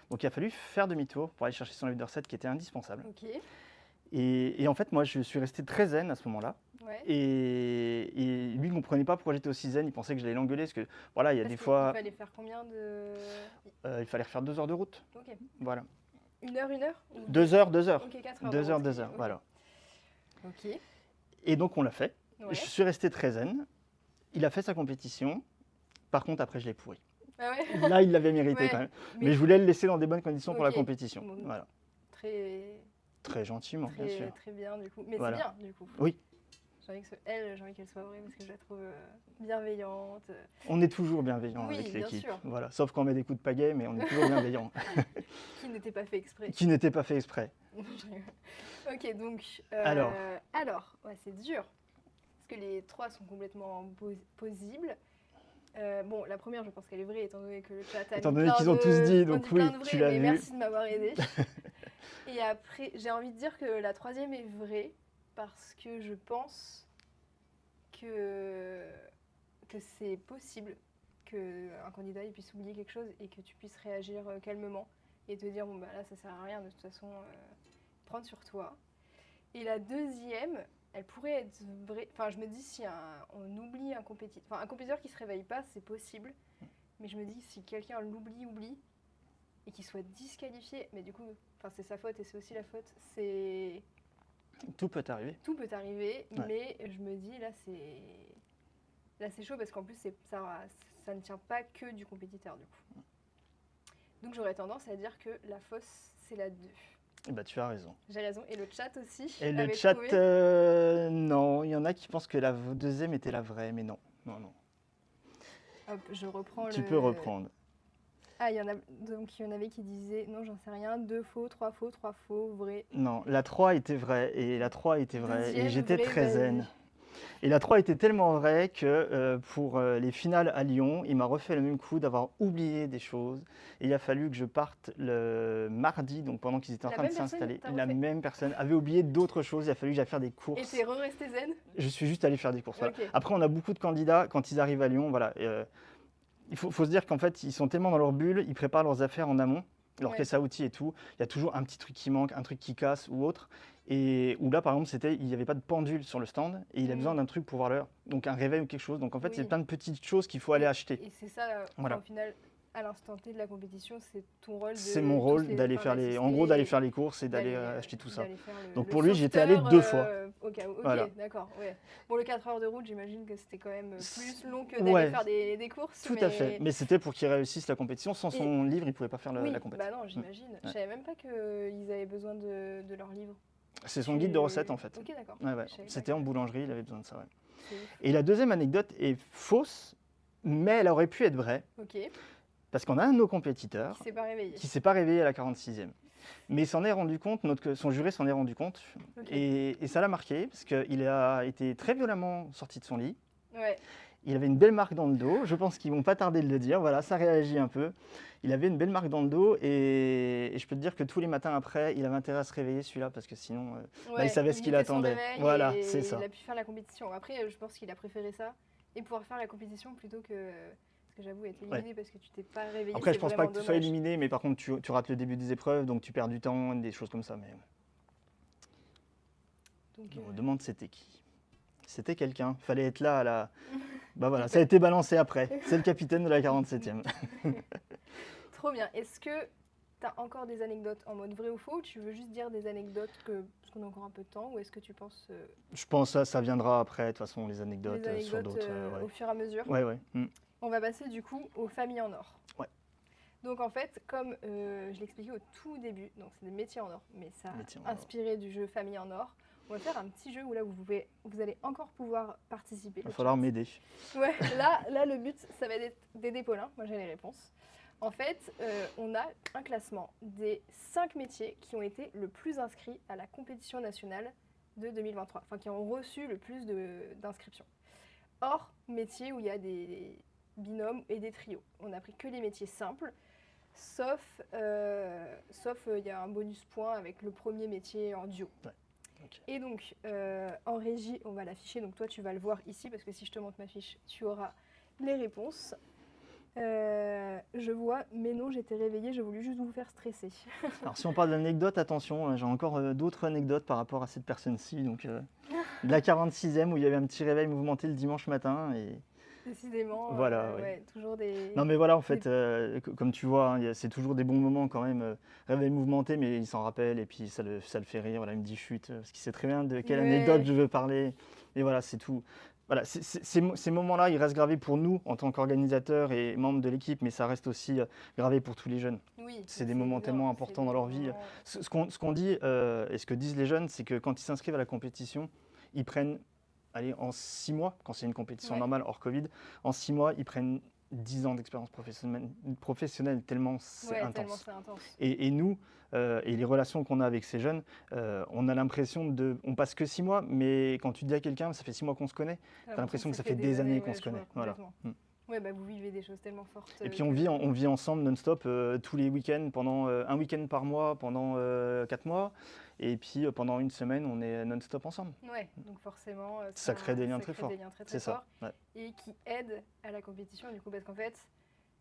Donc il a fallu faire demi-tour pour aller chercher son livre de recettes qui était indispensable. Okay. Et en fait, moi, je suis resté très zen à ce moment-là. Ouais. Et lui ne comprenait pas pourquoi j'étais aussi zen. Il pensait que j'allais l'engueuler. Parce que voilà, il y a des fois. Il fallait faire combien de. Il fallait refaire 2 heures de route. Ok. Voilà. 1 heure ou 2 heures. Ok, 4 heures. 2 heures. Okay. Voilà. Ok. Et donc on l'a fait. Ouais. Je suis resté très zen. Il a fait sa compétition. Par contre, après, je l'ai pourri. Ah ouais. Là, il l'avait mérité Ouais, quand même. Mais je voulais le laisser dans des bonnes conditions pour la Ok. compétition. Bon, Voilà. Très, Très gentiment, bien sûr. très bien du coup. Mais Voilà. c'est bien du coup. Oui. J'ai envie qu'elle soit vraie parce que je la trouve bienveillante. On est toujours bienveillant Oui, avec bien l'équipe. sûr. Voilà. Sauf quand on met des coups de pagaie, mais on est toujours bienveillant. Qui n'était pas fait exprès. Qui n'était pas fait exprès. Ok, donc. Alors, ouais, c'est dur. Parce que les 3 sont complètement possibles. Bon, la première, je pense qu'elle est vraie, étant donné que le chat a étant mis donné plein qu'ils ont de- tous dit, on donc dit oui, plein de vrais, tu l'as mais vu. merci de m'avoir aidé. Et après, j'ai envie de dire que la 3e est vraie, parce que je pense que c'est possible qu'un candidat il puisse oublier quelque chose et que tu puisses réagir calmement et te dire, bon, bah là, ça sert à rien, de toute façon, prendre sur toi. Et la 2e, elle pourrait être vraie. Enfin, je me dis, si on oublie un compétiteur, enfin, un compétiteur qui se réveille pas, c'est possible. Mais je me dis, si quelqu'un oublie, et qu'il soit disqualifié, mais du coup, enfin, c'est sa faute et c'est aussi la faute, Tout peut arriver. tout peut arriver, Ouais. mais je me dis, là, c'est chaud parce qu'en plus, ça ne tient pas que du compétiteur, du coup. Donc, j'aurais tendance à dire que la fausse, c'est la 2. Eh ben, tu as raison. J'ai raison. Et le chat aussi. Et le avait chat, trouvé. non, il y en a qui pensent que la 2e était la vraie, mais non. Non. Hop, je reprends Tu peux reprendre. Ah, il y en avait qui disaient, non, j'en sais rien, 2 faux, 3 faux, 3 faux, vrai. Non, la 3 était vraie, et la 3 était vraie, et Deuxième j'étais vraie, très zen. vas-y. Et la 3 était tellement vraie que pour les finales à Lyon, il m'a refait le même coup d'avoir oublié des choses. Et il a fallu que je parte le mardi, donc pendant qu'ils étaient en La train de même personne s'installer. t'a La refait même personne avait oublié d'autres choses, il a fallu que j'aille faire des Et courses. t'es resté zen. Je suis juste allé faire des courses. Voilà. Ok. Après, on a beaucoup de candidats, quand ils arrivent à Lyon, voilà. Il faut se dire qu'en fait, ils sont tellement dans leur bulle, ils préparent leurs affaires en amont, leur Ouais. caisse à outils et tout. Il y a toujours un petit truc qui manque, un truc qui casse ou autre. Et où là, par exemple, il n'y avait pas de pendule sur le stand et il a besoin d'un truc pour voir l'heure. Donc un réveil ou quelque chose. Donc en fait, Oui. c'est plein de petites choses qu'il faut aller acheter. Et c'est ça, Voilà. au final, à l'instant T de la compétition, c'est ton rôle de. C'est mon rôle d'aller faire d'aller faire les courses et d'aller acheter tout ça. Donc pour lui, j'étais allé 2 fois. Ok, Voilà. d'accord. Ouais. Bon, le 4 heures de route, j'imagine que c'était quand même plus long que Ouais. d'aller faire des courses. Tout à fait. Mais c'était pour qu'il réussisse la compétition. Sans son livre, il ne pouvait pas faire Oui, la compétition. bah non, j'imagine. Je savais même pas qu'ils avaient besoin de leur livre. C'est son guide de recettes en fait. Ok, d'accord. Ouais. Je savais pas C'était que- en boulangerie, il avait besoin de ça. Ouais. C'est ouf. Et la deuxième anecdote est fausse, mais elle aurait pu être vraie. Ok, Parce qu'on a un de nos compétiteurs il s'est pas réveillé. qui ne s'est pas réveillé à la 46e. Mais il s'en est rendu compte, son juré s'en est rendu compte. Ok. Et ça l'a marqué, parce qu'il a été très violemment sorti de son lit. Ouais. Il avait une belle marque dans le dos. Je pense qu'ils vont pas tarder de le dire. Voilà, ça réagit un peu. Il avait une belle marque dans le dos. Et je peux te dire que tous les matins après, il avait intérêt à se réveiller celui-là, parce que sinon, il savait ce qu'il mettait son attendait. réveil Voilà, et c'est ça. Il a pu faire la compétition. Après, je pense qu'il a préféré ça et pouvoir faire la compétition plutôt que. Parce que j'avoue, être éliminé parce que tu t'es pas réveillé. Après, je c'est pense pas vraiment que tu sois dommage. éliminé, mais par contre, tu rates le début des épreuves, donc tu perds du temps, des choses comme ça. Mais Donc, on me demande c'était qui. C'était quelqu'un. Fallait être là à la. Bah voilà, ça a été balancé après. C'est le capitaine de la 47e. Trop bien. Est-ce que tu as encore des anecdotes en mode vrai ou faux, ou tu veux juste dire des anecdotes parce qu'on a encore un peu de temps, ou est-ce que tu penses Je pense que ça viendra après, de toute façon, les anecdotes, les sur anecdotes d'autres. au fur et à mesure? Ouais. On va passer du coup aux familles en or. Ouais. Donc en fait, comme je l'expliquais au tout début, donc c'est des métiers en or, mais ça Métiers en a or. inspiré du jeu Famille en or. On va faire un petit jeu où là vous allez encore pouvoir participer. Il va le falloir chat. m'aider. Ouais, là le but ça va être d'aider Paulin. Moi j'ai les réponses. En fait, on a un classement des 5 métiers qui ont été le plus inscrits à la compétition nationale de 2023, enfin qui ont reçu le plus d'inscriptions. Hors métiers où il y a des binômes et des trios. On n'a pris que les métiers simples, sauf il y a un bonus point avec le premier métier en duo. Ouais. Ok. Et donc, en régie, on va l'afficher. Donc toi, tu vas le voir ici, parce que si je te montre ma fiche, tu auras les réponses. Je vois, mais non, j'étais réveillée, j'ai voulu juste vous faire stresser. Alors, si on parle d'anecdotes, attention, j'ai encore d'autres anecdotes par rapport à cette personne-ci. Donc, de la 46e, où il y avait un petit réveil mouvementé le dimanche matin. Et Décidément, Voilà, ouais, toujours des... Non, mais voilà, en fait, comme tu vois, hein, c'est toujours des bons moments quand même. Réveil mouvementé, mais il s'en rappelle et puis ça le fait rire. Voilà, il me dit chut, parce qu'il sait très bien de quelle anecdote je veux parler. Et voilà, c'est tout. Voilà, ces moments-là, ils restent gravés pour nous en tant qu'organisateurs et membres de l'équipe, mais ça reste aussi gravé pour tous les jeunes. Oui, C'est des moments tellement importants dans leur vie. Ce qu'on dit et ce que disent les jeunes, c'est que quand ils s'inscrivent à la compétition, ils prennent, allez, en 6 mois, quand c'est une compétition normale hors Covid, en 6 mois, ils prennent 10 ans d'expérience professionnelle tellement c'est intense. Et nous, et les relations qu'on a avec ces jeunes, on a l'impression on passe que 6 mois, mais quand tu dis à quelqu'un, ça fait 6 mois qu'on se connaît, tu as l'impression que ça fait des années qu'on se connaît. Voilà. Ouais, bah vous vivez des choses tellement fortes. Et puis on vit ensemble non-stop tous les week-ends, pendant un week-end par mois, pendant 4 mois. Et puis pendant une semaine, on est non-stop ensemble. Ouais, donc forcément, ça crée des liens très forts. C'est ça. Et qui aident à la compétition, du coup, parce qu'en fait,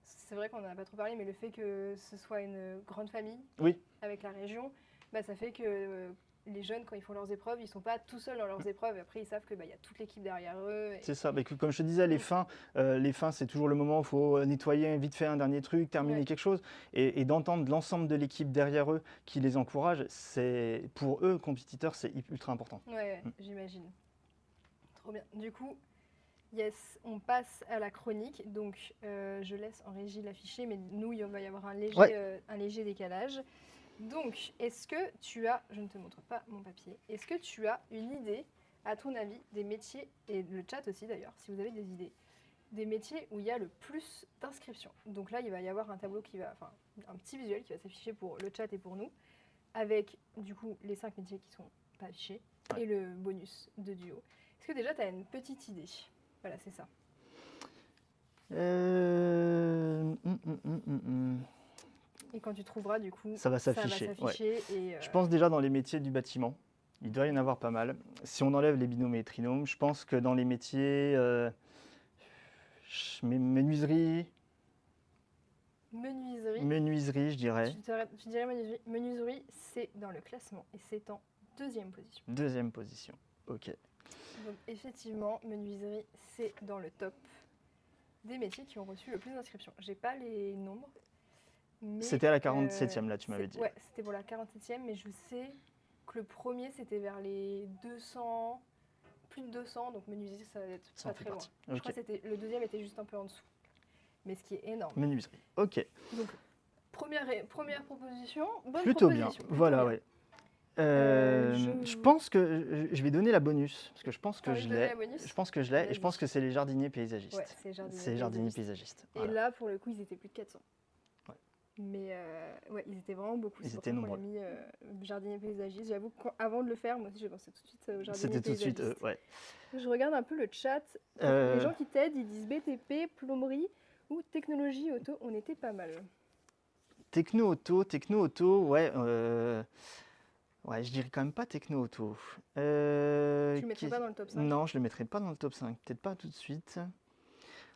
c'est vrai qu'on n'en a pas trop parlé, mais le fait que ce soit une grande famille avec la région, bah, ça fait que les jeunes, quand ils font leurs épreuves, ils ne sont pas tout seuls dans leurs épreuves. Après, ils savent qu'il y a toute l'équipe derrière eux. C'est ça. Mais comme je te disais, les fins, c'est toujours le moment où il faut nettoyer vite fait un dernier truc, terminer quelque chose. Et d'entendre l'ensemble de l'équipe derrière eux qui les encourage, pour eux, compétiteurs, c'est ultra important. Ouais, j'imagine. Trop bien. Du coup, yes, on passe à la chronique. Donc, je laisse en régie l'afficher, mais nous, il va y avoir un léger décalage. Donc, est-ce que tu as, je ne te montre pas mon papier, est-ce que tu as une idée, à ton avis, des métiers, et le chat aussi d'ailleurs, si vous avez des idées, des métiers où il y a le plus d'inscriptions? Donc là, il va y avoir un tableau un petit visuel qui va s'afficher pour le chat et pour nous, avec du coup les 5 métiers qui sont pas affichés et le bonus de duo. Est-ce que déjà tu as une petite idée? Voilà, c'est ça. Et quand tu trouveras, du coup, ça va s'afficher. Et Je pense déjà dans les métiers du bâtiment, il doit y en avoir pas mal. Si on enlève les binômes et les trinômes, je pense que dans les métiers menuiserie, je dirais. Tu dirais menuiserie, c'est dans le classement et c'est en 2e position. 2e position, ok. Donc effectivement, menuiserie, c'est dans le top des métiers qui ont reçu le plus d'inscriptions. J'ai pas les nombres. C'était à la 47e, là, tu m'avais dit. Ouais, c'était pour la 47e, mais je sais que le premier, c'était vers les 200, plus de 200, donc menuiserie, ça va être pas très loin. Je crois que le 2e était juste un peu en dessous, mais ce qui est énorme. Menuiserie, ok. Donc, première proposition, bonne plutôt proposition. Bien, voilà, ouais. Je pense que je vais donner la bonus, parce que je pense que je l'ai. Je pense que je l'ai, et je pense que c'est les jardiniers paysagistes. Ouais, c'est les jardiniers paysagistes. Et là, pour le coup, ils étaient plus de 400. Mais ils étaient vraiment beaucoup. Ils étaient nombreux. On a mis jardinier paysagiste. J'avoue qu'avant de le faire, moi aussi, j'ai pensé tout de suite au jardinier paysagiste. C'était tout de suite, ouais. Je regarde un peu le chat. Les gens qui t'aident, ils disent BTP, plomberie ou technologie auto. On était pas mal. Techno-auto, ouais. Ouais, je dirais quand même pas techno-auto. Tu le mettrais pas dans le top 5? Non, je le mettrais pas dans le top 5. Peut-être pas tout de suite.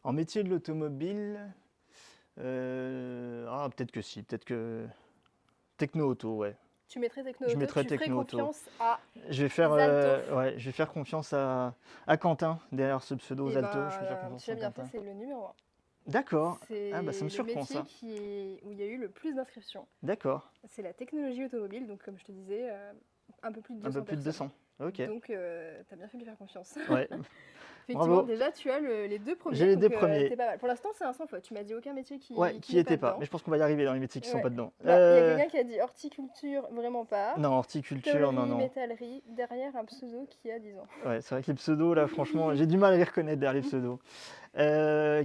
En métier de l'automobile... peut-être que si, peut-être que techno-auto, ouais. Tu mettrais techno-auto? Je mettrais techno-auto. Confiance à je vais faire confiance à Quentin derrière ce pseudo Zalto. Je vais faire confiance tu as bien fait, c'est le numéro 1. D'accord. C'est ça me surprend ça. C'est le métier où il y a eu le plus d'inscriptions. D'accord. C'est la technologie automobile, donc comme je te disais, un peu plus de 200 Un peu plus de 200. Ok. Donc, tu as bien fait de lui faire confiance. Ouais. Effectivement, bravo. Déjà, tu as les 2 premiers. J'ai les 2 premiers. T'es pas mal. Pour l'instant, c'est un sans faute. Tu m'as dit aucun métier qui était pas. Mais je pense qu'on va y arriver dans les métiers qui sont pas dedans. Il y a quelqu'un qui a dit horticulture, vraiment pas. Non, horticulture, non. Métallerie, derrière un pseudo qui a 10 ans. Ouais, c'est vrai que les pseudos, là, franchement, j'ai du mal à les reconnaître derrière les pseudos.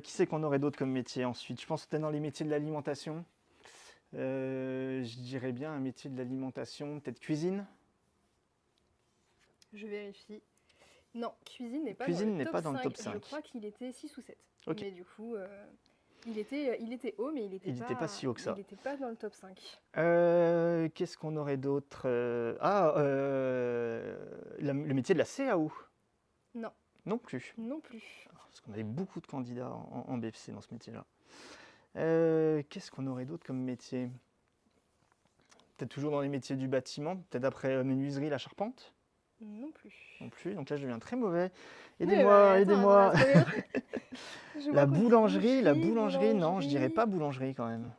Qui c'est qu'on aurait d'autres comme métier ensuite? Je pense peut-être dans les métiers de l'alimentation. Je dirais bien un métier de l'alimentation, peut-être cuisine. Je vérifie. Non, cuisine n'est pas, dans le top 5. Je crois qu'il était 6 ou 7. Okay. Mais du coup, il était haut, mais il n'était pas si haut que ça. Il n'était pas dans le top 5. Qu'est-ce qu'on aurait d'autre? Le métier de la CAO? Non. Non plus. Non plus. Parce qu'on avait beaucoup de candidats en BFC dans ce métier-là. Qu'est-ce qu'on aurait d'autre comme métier? Peut-être toujours dans les métiers du bâtiment, peut-être après menuiserie, la charpente? Non plus. Non plus, donc là je deviens très mauvais. Aidez-moi. Je La vois côté boulangerie, non, je dirais boulangerie. pas boulangerie quand même.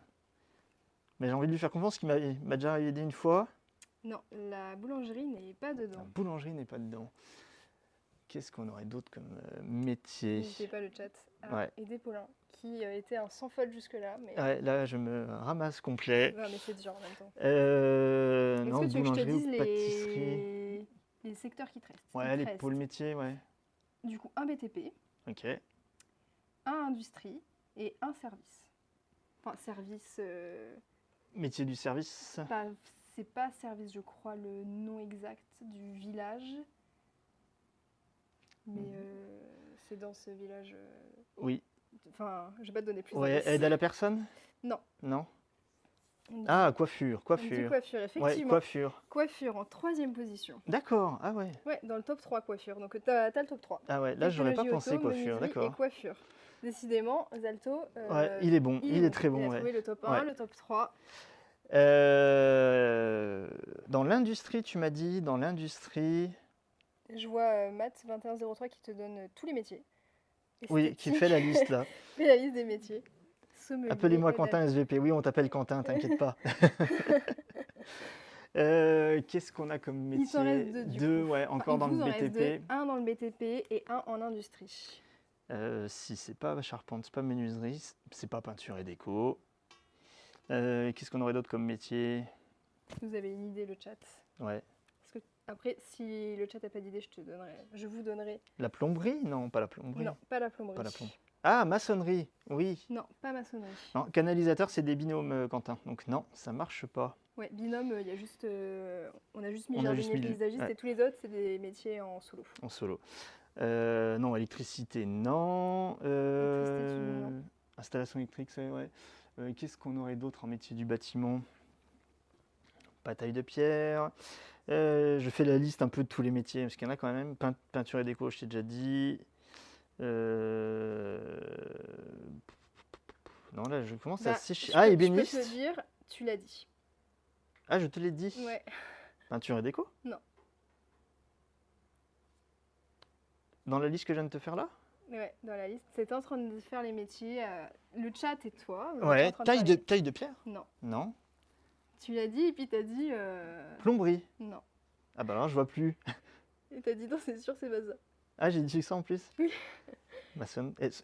Mais j'ai envie de lui faire confiance, qu'il m'a déjà aidé une fois. Non, la boulangerie n'est pas La dedans. boulangerie n'est pas dedans. Qu'est-ce qu'on aurait d'autre comme métier? N'hésitez pas le chat à Ouais. aider Paulin, qui était un sans faute jusque-là. Mais... Ouais, là, je me ramasse complet. Non, mais c'est dur en même temps. Non, Est-ce que tu veux que je te boulangerie dise ou pâtisserie. les secteurs qui te restent? Ouais, Il te les pôles reste, métiers, ouais. du coup, un BTP, Ok. un industrie et un service. Enfin, service, Métier du service. c'est pas service, je crois, le nom exact du village. Mais c'est dans ce village. Oui. Enfin, je vais pas te donner plus Ouais, d'indices. aide à la personne? Non. Non. On dit- Ah, coiffure, on dit coiffure. coiffure, Ouais, effectivement. coiffure. Coiffure en 3e position. D'accord, ah ouais. Ouais, dans le top 3 coiffure. Donc t'as le top 3. Ah ouais, là, j'aurais pas Technologie pensé auto, coiffure, menuiserie et d'accord. coiffure. Décidément, Zalto, Ouais, il est bon, il est très Il bon, a ouais. trouvé le top 1, Ouais. le top 3. Dans l'industrie, tu m'as dit, dans l'industrie, Je vois Matt 2103 qui te donne tous les métiers. oui, qui Esthétique. fait la liste là. Fait la liste des métiers. Sommelier, Appelez-moi aide à- Quentin SVP. Oui, on t'appelle Quentin, t'inquiète pas. Qu'est-ce qu'on a comme métier? Il t'en reste deux, du coup. ouais, encore dans Il le vous en reste BTP. deux, un dans le BTP et un en industrie. Si c'est pas charpente, c'est pas menuiserie, c'est pas peinture et déco. Qu'est-ce qu'on aurait d'autre comme métier? Vous avez une idée, le chat? Ouais. Parce que après, si le chat n'a pas d'idée, je vous donnerai. La plomberie? Non, pas la plomberie. Non, pas la plomberie. Pas la plomberie. Ah, maçonnerie, oui. Non, pas maçonnerie. Non, canalisateur, c'est des binômes, Quentin. Donc non, ça marche pas. Ouais, binôme, il y a juste, on a juste mis On a jardinier juste mis le- paysagiste ouais. et tous les autres, c'est des métiers en solo. En solo. Non, électricité, non. Électricité, non. Installation électrique, c'est ouais. Qu'est-ce qu'on aurait d'autre en métier du bâtiment? Bataille de pierre. Je fais la liste un peu de tous les métiers, parce qu'il y en a quand même. Peinture et déco, je t'ai déjà dit. Non, là, je commence à sécher. Ah, Je peux ébéniste. te dire, tu l'as dit. Ah, je te l'ai dit. Ouais. Peinture et déco? Non. Dans la liste que je viens de te faire là? Ouais, dans la liste. C'était en train de faire les métiers. Le chat et toi. vous êtes Ouais, en train de faire taille de pierre? Non. Non. Tu l'as dit et puis t'as dit. Plomberie? Non. Ah bah alors, je vois plus. Et t'as dit non, c'est sûr, c'est pas ça. Ah, j'ai dit ça en plus? Oui.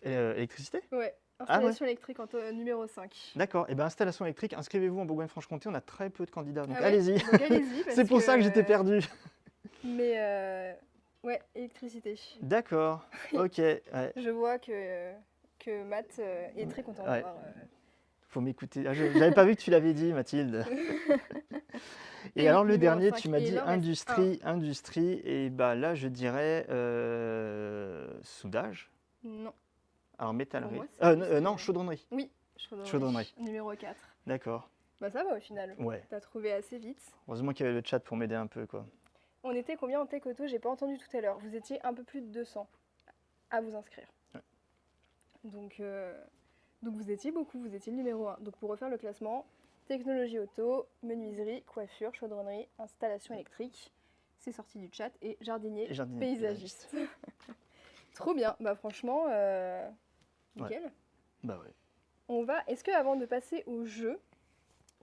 Électricité? Ouais. Ah Installation électrique numéro 5. D'accord. Et bien, installation électrique, inscrivez-vous en Bourgogne-Franche-Comté, on a très peu de candidats. Donc Ah ouais, allez-y. donc allez-y, parce C'est pour ça que j'étais que- perdu. Mais ouais, électricité. D'accord. Ok. Ouais. Je vois que Matt est très content Ouais. d'avoir. Faut m'écouter. Ah, j'avais pas vu que tu l'avais dit, Mathilde. Et alors le numéro dernier, 5, tu m'as et dit là, on reste industrie. Et bah là, je dirais soudage. Non. Alors métallerie. Pour moi, c'est juste, Non, chaudronnerie. Oui, Chaudronnerie. Numéro 4. D'accord. Bah ça va au final. Ouais. T'as trouvé assez vite. Heureusement qu'il y avait le chat pour m'aider un peu, quoi. On était combien en tech auto? J'ai pas entendu tout à l'heure. Vous étiez un peu plus de 200 à vous inscrire. Ouais. Donc vous étiez beaucoup, vous étiez le numéro 1. Donc pour refaire le classement, technologie auto, menuiserie, coiffure, chaudronnerie, installation électrique, c'est sorti du chat, et jardinier, Et jardinier paysagiste. Trop bien, bah franchement, nickel. Bah ouais. Est-ce que avant de passer au jeu,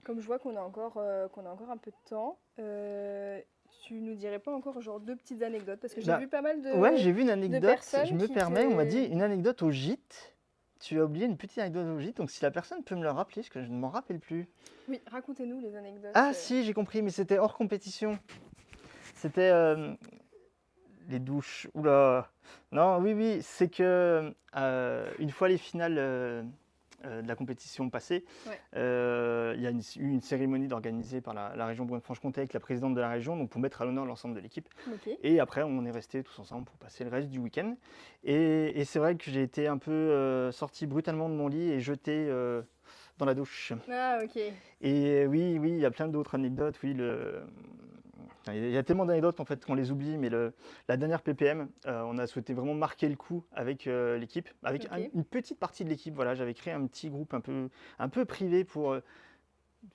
comme je vois qu'on a encore un peu de temps, tu nous dirais pas encore genre 2 petites anecdotes, parce que j'ai Bah, vu pas mal de. Ouais, j'ai vu une anecdote, personnes je me qui permets, on m'a te- dit une anecdote au gîte. Tu as oublié une petite anecdote au gîte, donc si la personne peut me le rappeler, parce que je ne m'en rappelle plus. Oui, racontez-nous les anecdotes. Ah si, j'ai compris, mais c'était hors compétition. C'était les douches. Oula. Non, oui, c'est que une fois les finales de la compétition passée, Ouais. il y a eu une cérémonie organisée par la région Bourgogne-Franche-Comté avec la présidente de la région, donc pour mettre à l'honneur l'ensemble de l'équipe. Ok. Et après, on est restés tous ensemble pour passer le reste du week-end. Et c'est vrai que j'ai été un peu sorti brutalement de mon lit et jeté dans la douche. Ah ok. Et oui, il y a plein d'autres anecdotes. Oui, il y a tellement d'anecdotes en fait qu'on les oublie, mais la dernière PPM, on a souhaité vraiment marquer le coup avec l'équipe, avec Ok. une petite partie de l'équipe. Voilà, j'avais créé un petit groupe un peu privé pour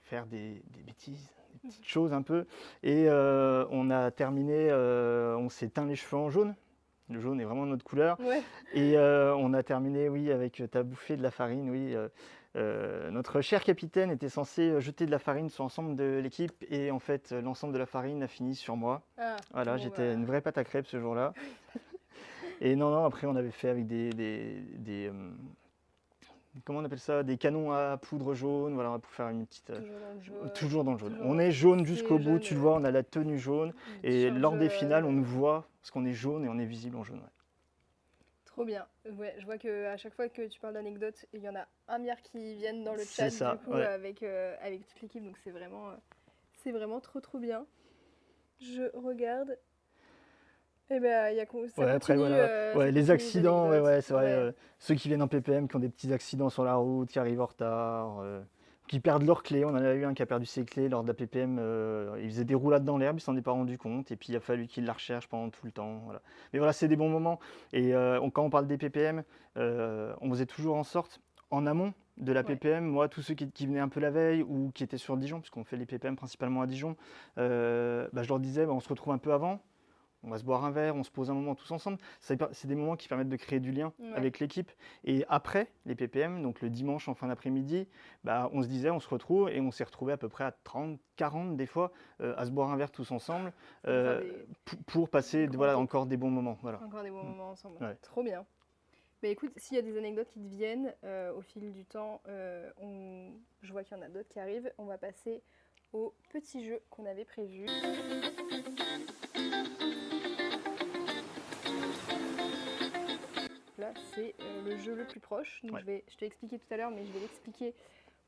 faire des bêtises, des petites choses un peu. Et on a terminé, on s'est teint les cheveux en jaune. Le jaune est vraiment notre couleur. Ouais. Et on a terminé, oui, avec ta bouffée de la farine, oui. Notre cher capitaine était censé jeter de la farine sur l'ensemble de l'équipe et en fait, l'ensemble de la farine a fini sur moi. Ah, Voilà, bon, j'étais bah. une vraie pâte à crêpes ce jour-là. Et non, après on avait fait avec comment on appelle ça? Des canons à poudre jaune, voilà, pour faire une petite. Toujours dans le jaune. Toujours dans le jaune. Toujours On dans- est jaune c'est jusqu'au bout, jaune, tu le vois, on a la tenue jaune. le Et t-shirt lors des jaune, finales, on nous voit parce qu'on est jaune et on est visible en jaune. Ouais. Trop bien. Ouais, je vois qu'à chaque fois que tu parles d'anecdotes, il y en a un milliard qui viennent dans le C'est chat ça, du coup ouais. avec toute l'équipe, donc c'est vraiment trop bien. Je regarde. Eh ben, il y a ça Ouais, continue, après, voilà. ça Ouais, les continue, accidents, anecdotes. ouais, c'est vrai. Ouais. Ceux qui viennent en PPM, qui ont des petits accidents sur la route, qui arrivent en retard, qui perdent leurs clés. On en a eu un qui a perdu ses clés lors de la PPM. Il faisait des roulades dans l'herbe, il s'en est pas rendu compte. Et puis il a fallu qu'il la recherche pendant tout le temps. Voilà. Mais voilà, c'est des bons moments. Et quand on parle des PPM, on faisait toujours en sorte, en amont de la Ouais. PPM, moi, tous ceux qui venaient un peu la veille ou qui étaient sur Dijon, puisqu'on fait les PPM principalement à Dijon, je leur disais, on se retrouve un peu avant. On va se boire un verre, on se pose un moment tous ensemble. C'est des moments qui permettent de créer du lien Ouais. avec l'équipe. Et après les PPM, donc le dimanche en fin d'après-midi, on se disait, on se retrouve et on s'est retrouvés à peu près à 30, 40 des fois à se boire un verre tous ensemble pour passer grands encore des bons moments. Voilà. Encore des bons moments ensemble. Ouais. Trop bien. Mais écoute, s'il y a des anecdotes qui te viennent au fil du temps, je vois qu'il y en a d'autres qui arrivent. On va passer au petit jeu qu'on avait prévu. Là, c'est le jeu le plus proche. Donc, Ouais. je t'ai expliqué tout à l'heure, mais je vais l'expliquer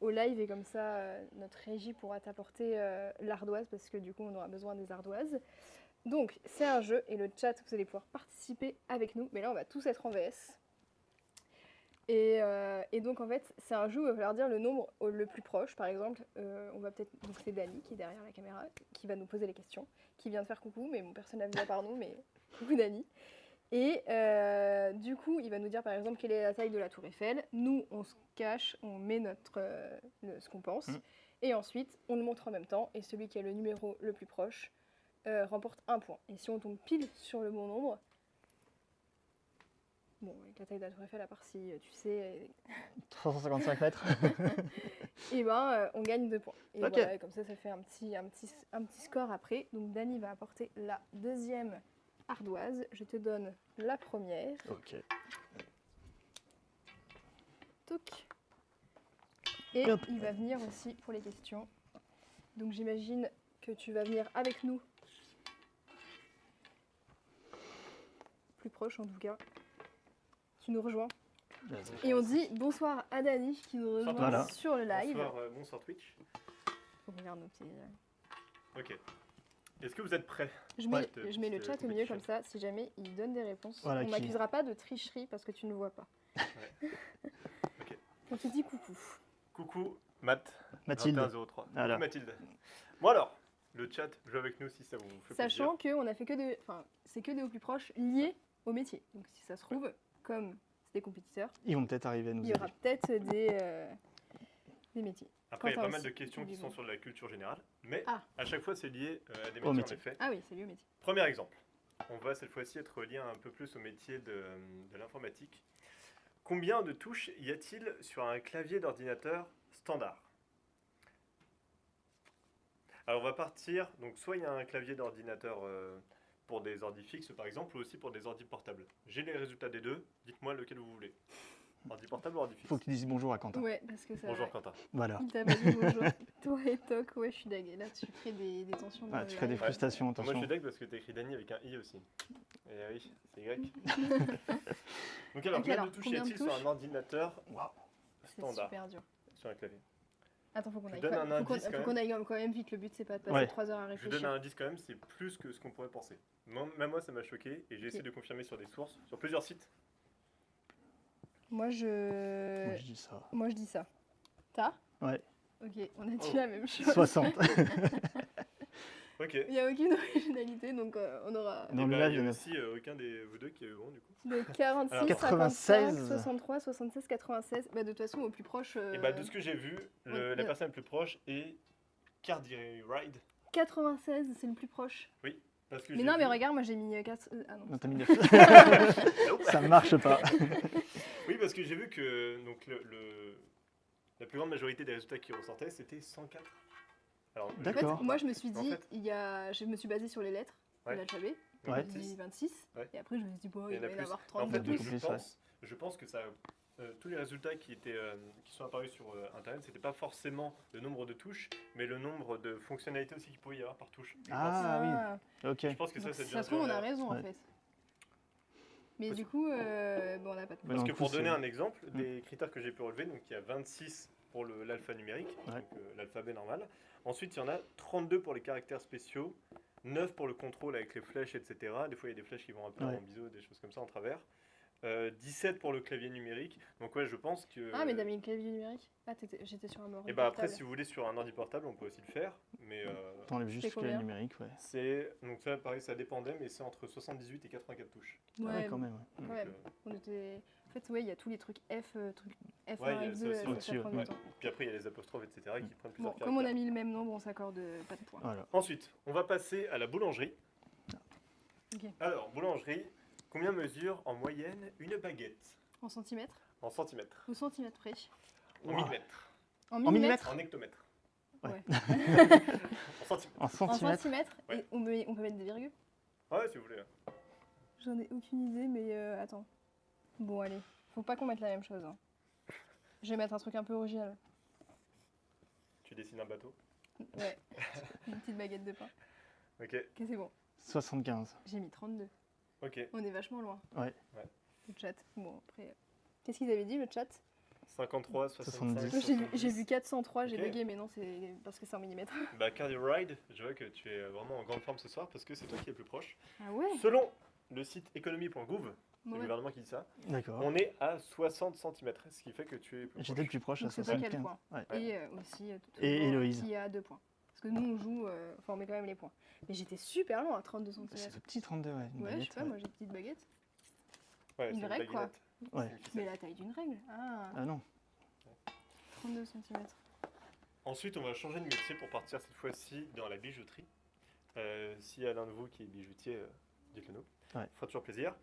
au live et comme ça, notre régie pourra t'apporter l'ardoise parce que du coup, on aura besoin des ardoises. Donc, c'est un jeu et le chat, vous allez pouvoir participer avec nous. Mais là, on va tous être en VS. Et donc, en fait, c'est un jeu où il va falloir dire le nombre le plus proche. Par exemple, on va peut-être. Donc, c'est Dani qui est derrière la caméra, qui va nous poser les questions, qui vient de faire coucou, mais bon, personne n'a vu à part nous, mais coucou Dani. Et du coup, il va nous dire par exemple quelle est la taille de la tour Eiffel. Nous, on se cache, on met ce qu'on pense. Et ensuite, on le montre en même temps. Et celui qui a le numéro le plus proche remporte un point. Et si on tombe pile sur le bon nombre, bon, avec la taille de la tour Eiffel, à part si tu sais, 355 mètres. et ben, on gagne 2 points. Et Ok. voilà, et comme ça fait un petit score après. Donc Dani va apporter la deuxième ardoise. Je te donne la première. Ok. Toc. Et Hop. il va venir aussi pour les questions. Donc j'imagine que tu vas venir avec nous. Plus proche en tout cas. Tu nous rejoins. Et on dit bonsoir à Dani qui nous rejoint Voilà. sur le live. Bonsoir Twitch. On regarde nos petits... Ok. Est-ce que vous êtes prêts? Je mets le chat au milieu comme ça, si jamais il donne des réponses. Voilà, on qui- m'accusera pas de tricherie parce que tu ne le vois pas. Ouais. Ok. On te dit coucou. Coucou Mathilde. 2103. Voilà. Coucou Mathilde. Bon alors, le chat, joue avec nous si ça vous fait Sachant qu'on a fait que des... Enfin, c'est que des au plus proches liés au métier. Donc si ça se trouve, comme c'est des compétiteurs, Ils vont peut-être arriver à nous il y aura aider. peut-être des métiers. Après, il y a Quentin pas mal de aussi, questions qui dis-moi. sont sur la culture générale, mais Ah. à chaque fois c'est lié à des Au métiers en métier. effet. Ah oui, c'est lié au métier. Premier exemple. On va cette fois-ci être lié un peu plus au métier de l'informatique. Combien de touches y a-t-il sur un clavier d'ordinateur standard? Alors on va partir, donc soit il y a un clavier d'ordinateur pour des ordi fixes par exemple, ou aussi pour des ordi portables. J'ai les résultats des deux, dites-moi lequel vous voulez. Ordi portable ou ordi Il fixe? faut que tu dises bonjour à Quentin. Ouais, parce que ça... Bonjour Quentin. Voilà. Il t'a pas dit bonjour. Toi et Toc, ouais, je suis daguée. Là, tu crées des tensions. dans Ah, le tu crées des live. frustrations, Moi je attention. suis deck parce que tu écrit Dani avec un i aussi. Et oui, c'est Y. Donc alors, Ok, combien alors, de touches y combien de a-t-il sur touches un ordinateur C'est standard super dur. sur un clavier? Attends, faut qu'on Je aille, donne un indice, quand faut qu'on aille quand même vite. Le but, c'est pas de passer Ouais. 3 heures à Je vous réfléchir. donne un indice quand même, c'est plus que ce qu'on pourrait penser. Même moi ça m'a choqué et j'ai essayé de confirmer sur des sources, sur plusieurs sites. Moi, Moi, je dis ça. Moi, je dis ça. T'as? Ouais. Ok, on a dit Oh. la même chose. 60. Ok. Il n'y a aucune originalité, donc on aura Dans Et le bah, live, il y a il y en a- aussi aucun des vous deux qui est bon du coup. de 46, Alors, 55, 96. 63, 76, 96. Bah, de toute façon, au plus proche. Et bah de ce que j'ai vu, ouais. la personne la plus proche est Cardi Ride. 96, c'est le plus proche. Non Parce que Mais j'ai non, mais vu- regarde, moi j'ai mis 4. Ah non. Non, t'as mis 9. Nope. Ça marche pas. Oui, parce que j'ai vu que donc, la plus grande majorité des résultats qui ressortaient, c'était 104. Alors, En fait, D'accord. moi je me suis En dit, fait- je me suis basée sur les lettres de Ouais. l'alphabet. Ouais. Je me suis dit 26. Ouais. Et après, je me suis dit, bon, Il y il en a va y en plus. avoir En 32 fait, beaucoup plus. plus. je pense que ça, tous les résultats qui sont apparus sur Internet, c'était pas forcément le nombre de touches, mais le nombre de fonctionnalités aussi qu'il pouvait y avoir par touche. Je Ah oui, ok. pense. Je pense que ça, Donc, c'est ça déjà se trouve, on a bien. raison en Ouais. fait. Mais Parce- du coup, bon, on n'a pas de. Ouais, Parce non, que en pour plus, donner c'est- un exemple, des critères que j'ai pu relever, donc il y a 26 pour l'alpha numérique, Ouais. donc l'alphabet normal. Ensuite, il y en a 32 pour les caractères spéciaux, 9 pour le contrôle avec les flèches, etc. Des fois, il y a des flèches qui vont un peu Ouais. en biseau, des choses comme ça en travers. 17 pour le clavier numérique. Donc ouais, je pense que... Ah, mais t'as mis le clavier numérique. Ah, j'étais sur un mort. Et bah après, si vous voulez, sur un ordi portable, on peut aussi le faire. Mais T'enlèves juste C'est le clavier combien numérique, ouais. c'est... Donc ça, pareil, ça dépendait, mais c'est entre 78 et 84 touches. Ah ouais, Ouais, quand même. Ouais. quand Donc, même. On était. En fait, ouais, il y a tous les trucs F, F1, Ouais, il y a F2, ça aussi, ça, ouais. ça prend du Ouais. temps. Puis après, il y a les apostrophes, etc. qui prennent plusieurs Bon, comme on caractères. a mis le même nombre, on s'accorde pas de points. Voilà. Ensuite, on va passer à la boulangerie. Ok. Alors, boulangerie, combien mesure en moyenne une baguette En centimètres en centimètres? Au centimètre près. En Wow. millimètres? En millimètres En hectomètres? Ouais. En centimètres? En En centimètres. centimètres Ouais. Et on peut mettre des virgules. Ouais, si vous voulez. J'en ai aucune idée, mais attends. Bon, allez. Faut pas qu'on mette la même chose. Hein. Je vais mettre un truc un peu original. Tu dessines un bateau. Ouais. Une petite baguette de pain. Ok, Ok, c'est bon. 75. J'ai mis 32. ok. On est vachement loin. Ouais. Le chat. Bon, après. Qu'est-ce qu'ils avaient dit, le chat 53, 65, 70. J'ai vu 403, j'ai Ok. bugué, mais non, c'est parce que c'est en millimètres. Bah, Cardio Ride, je vois que tu es vraiment en grande forme ce soir parce que c'est toi qui es le plus proche. Ah ouais Selon le site économie.gouv, le Ouais. gouvernement qui dit ça, D'accord. on est à 60 cm, ce qui fait que tu es plus J'étais le proche. plus proche à Donc c'est toi qui as le 75. point. Ouais. Et aussi, Et toujours, Héloïse. qui a 2 points. Parce que nous, on joue, enfin, on met quand même les points. Mais j'étais super loin à 32 C'est cm. ce petit 32, ouais. une Ouais, je baguette, sais pas, moi j'ai une petite baguette. Ouais, Une c'est règle, quoi. baguette. Ouais. C'est une ficelle. Mais la taille d'une règle. Ah, Ah non. 32 cm. Ensuite, on va changer de métier pour partir cette fois-ci dans la bijouterie. S'il y a l'un de vous qui est bijoutier, dites-le nous. Ouais. Ça fera toujours plaisir.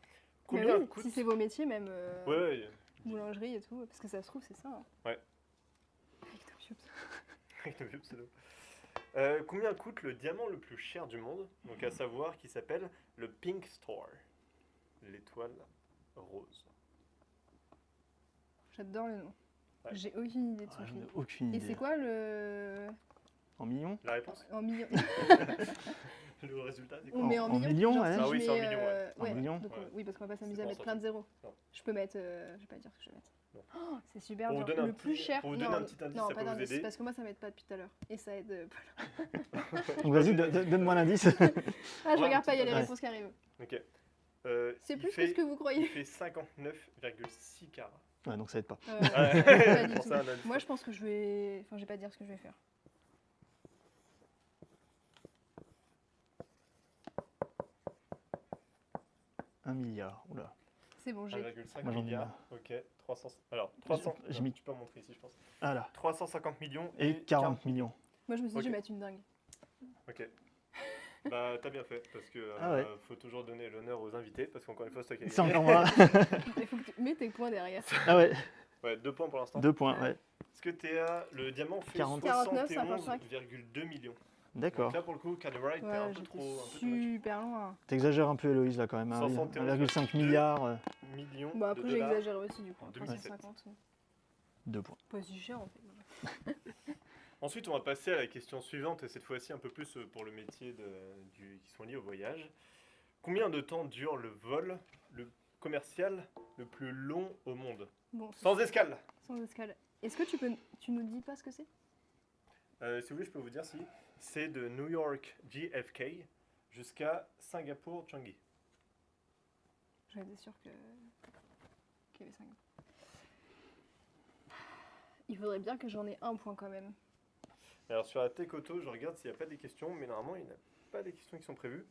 Mais Combien oui, coûte... si c'est vos métiers, même Ouais, ouais. boulangerie et tout, parce que ça se trouve, c'est ça. Hein. Ouais. Avec Top Shops. Avec le vieux pseudo. Combien coûte le diamant le plus cher du monde? Donc à savoir qui s'appelle le Pink Star, l'étoile rose. J'adore le nom. Ouais. J'ai aucune idée de Ah, son j'en prix. ai aucune Et idée. c'est quoi le. En millions La réponse? En millions Le résultat, c'est On quoi? met en En millions millions, genre, ouais. si Ah je oui, c'est en mets, millions, ouais. En millions. donc, Ouais. oui, parce qu'on va pas s'amuser C'est à pas mettre en plein de zéros. Non. Je peux mettre. Je vais pas dire ce que je vais mettre. Non. Oh, c'est super Pour dur. vous donner un Le plus petit- cher. pour vous non, donner un petit indice, non, ça pas peut vous d'indice, aider. parce que moi ça m'aide pas depuis tout à l'heure. Et ça aide. Donc vas-y, donne-moi l'indice. Ah, je Ouais, regarde pas, il y a les ouais. réponses qui arrivent. Ok. C'est Il plus fait- que ce que vous Il croyez. fait 59,6 carats. Ouais, donc ça aide pas. Ouais, Pas du pour tout. ça, un indice. Moi, je pense que je vais. Enfin, je vais pas dire ce que je vais faire. Un milliard. Oula. C'est bon, j'ai. 1,5 Moi, j'en ai milliards. marre. Ok, 300. Alors, 300. J'ai non, mis- Tu peux en montrer ici, je pense. Ah là. 350 millions Et 40 millions. Moi, je me suis dit, Ok. je vais mettre une dingue. Ok. Bah, t'as bien fait, parce que Ah ouais. faut toujours donner l'honneur aux invités, parce qu'encore une fois, c'est toi qui as C'est gagné. encore moi. Il faut que tu mets tes points derrière. Ah ouais, Ouais, 2 points pour l'instant. 2 points, ouais. Est-ce que le diamant fait 40. 71,2 millions. Donc D'accord. là, pour le coup, Cardio Ride, t'es Ouais, un peu j'étais trop. Un peu too much. super loin. T'exagères un peu, Héloïse, là, quand même. hein, oui. 71,2. 1,5 milliard. Millions Bon, après, de j'ai dollars. exagéré aussi, du coup. en 2017. 350. 2 points. Pas si cher, en fait. Ensuite, on va passer à la question suivante, et cette fois-ci un peu plus pour le métier qui sont liés au voyage. Combien de temps dure le vol commercial le plus long au monde? Bon, Sans escale. sans escale. Est-ce que tu nous dis pas ce que c'est? Si vous voulez, je peux vous dire si. C'est de New York JFK jusqu'à Singapour Changi. J'étais sûre qu'il y avait 5. Il faudrait bien que j'en ai un point quand même. Alors sur la Tekoto, je regarde s'il n'y a pas des questions, mais normalement il n'y a pas des questions qui sont prévues.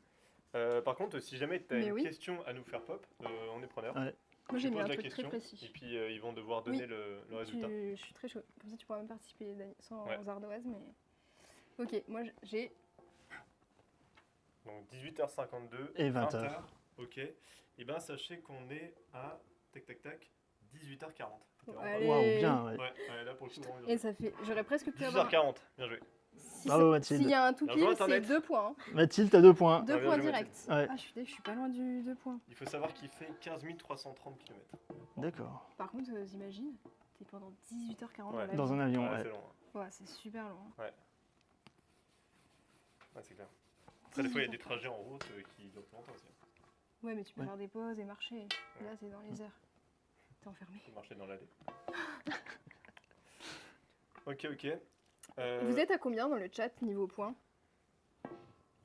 Par contre, si jamais tu as Mais une oui. question à nous faire pop, on est preneur. Ouais. Moi, Tu j'ai mis poses un la truc question, très précis. Et puis ils vont devoir donner Oui. le résultat. Je suis très chaud. Comme ça, tu pourras même participer, Dani, sans Ouais. ardoise, mais... Ok, moi, j'ai... Donc 18h52 Et 20h. Ok. Et ben sachez qu'on est à 18h40. Allez. Waouh, bien, ouais. Ouais, là pour le coup, vraiment Et bien. ça fait. J'aurais presque pu avoir. 18h40, bien joué. Bravo, Mathilde. S'il y a un tout Bien pile, joué, c'est Internet. 2 points. Hein. Mathilde, t'as 2 points. 2 bien points joué, directs. Ouais. Ah, je suis pas loin du 2 points. Il faut savoir qu'il fait 15 330 km. D'accord. Par contre, t'imagines, t'es pendant 18h40 Ouais. dans Dans l'avion. un avion, Ouais, ouais. c'est long. Ouais, c'est super long. Hein. Ouais, c'est clair. Après, des fois, il y a des trajets en route qui durent plus longtemps aussi. Ouais, mais tu peux Ouais. faire des pauses et marcher. Là, t'es dans les airs. T'es enfermé. Faut marcher dans l'allée. Ok. Vous êtes à combien dans le chat niveau points?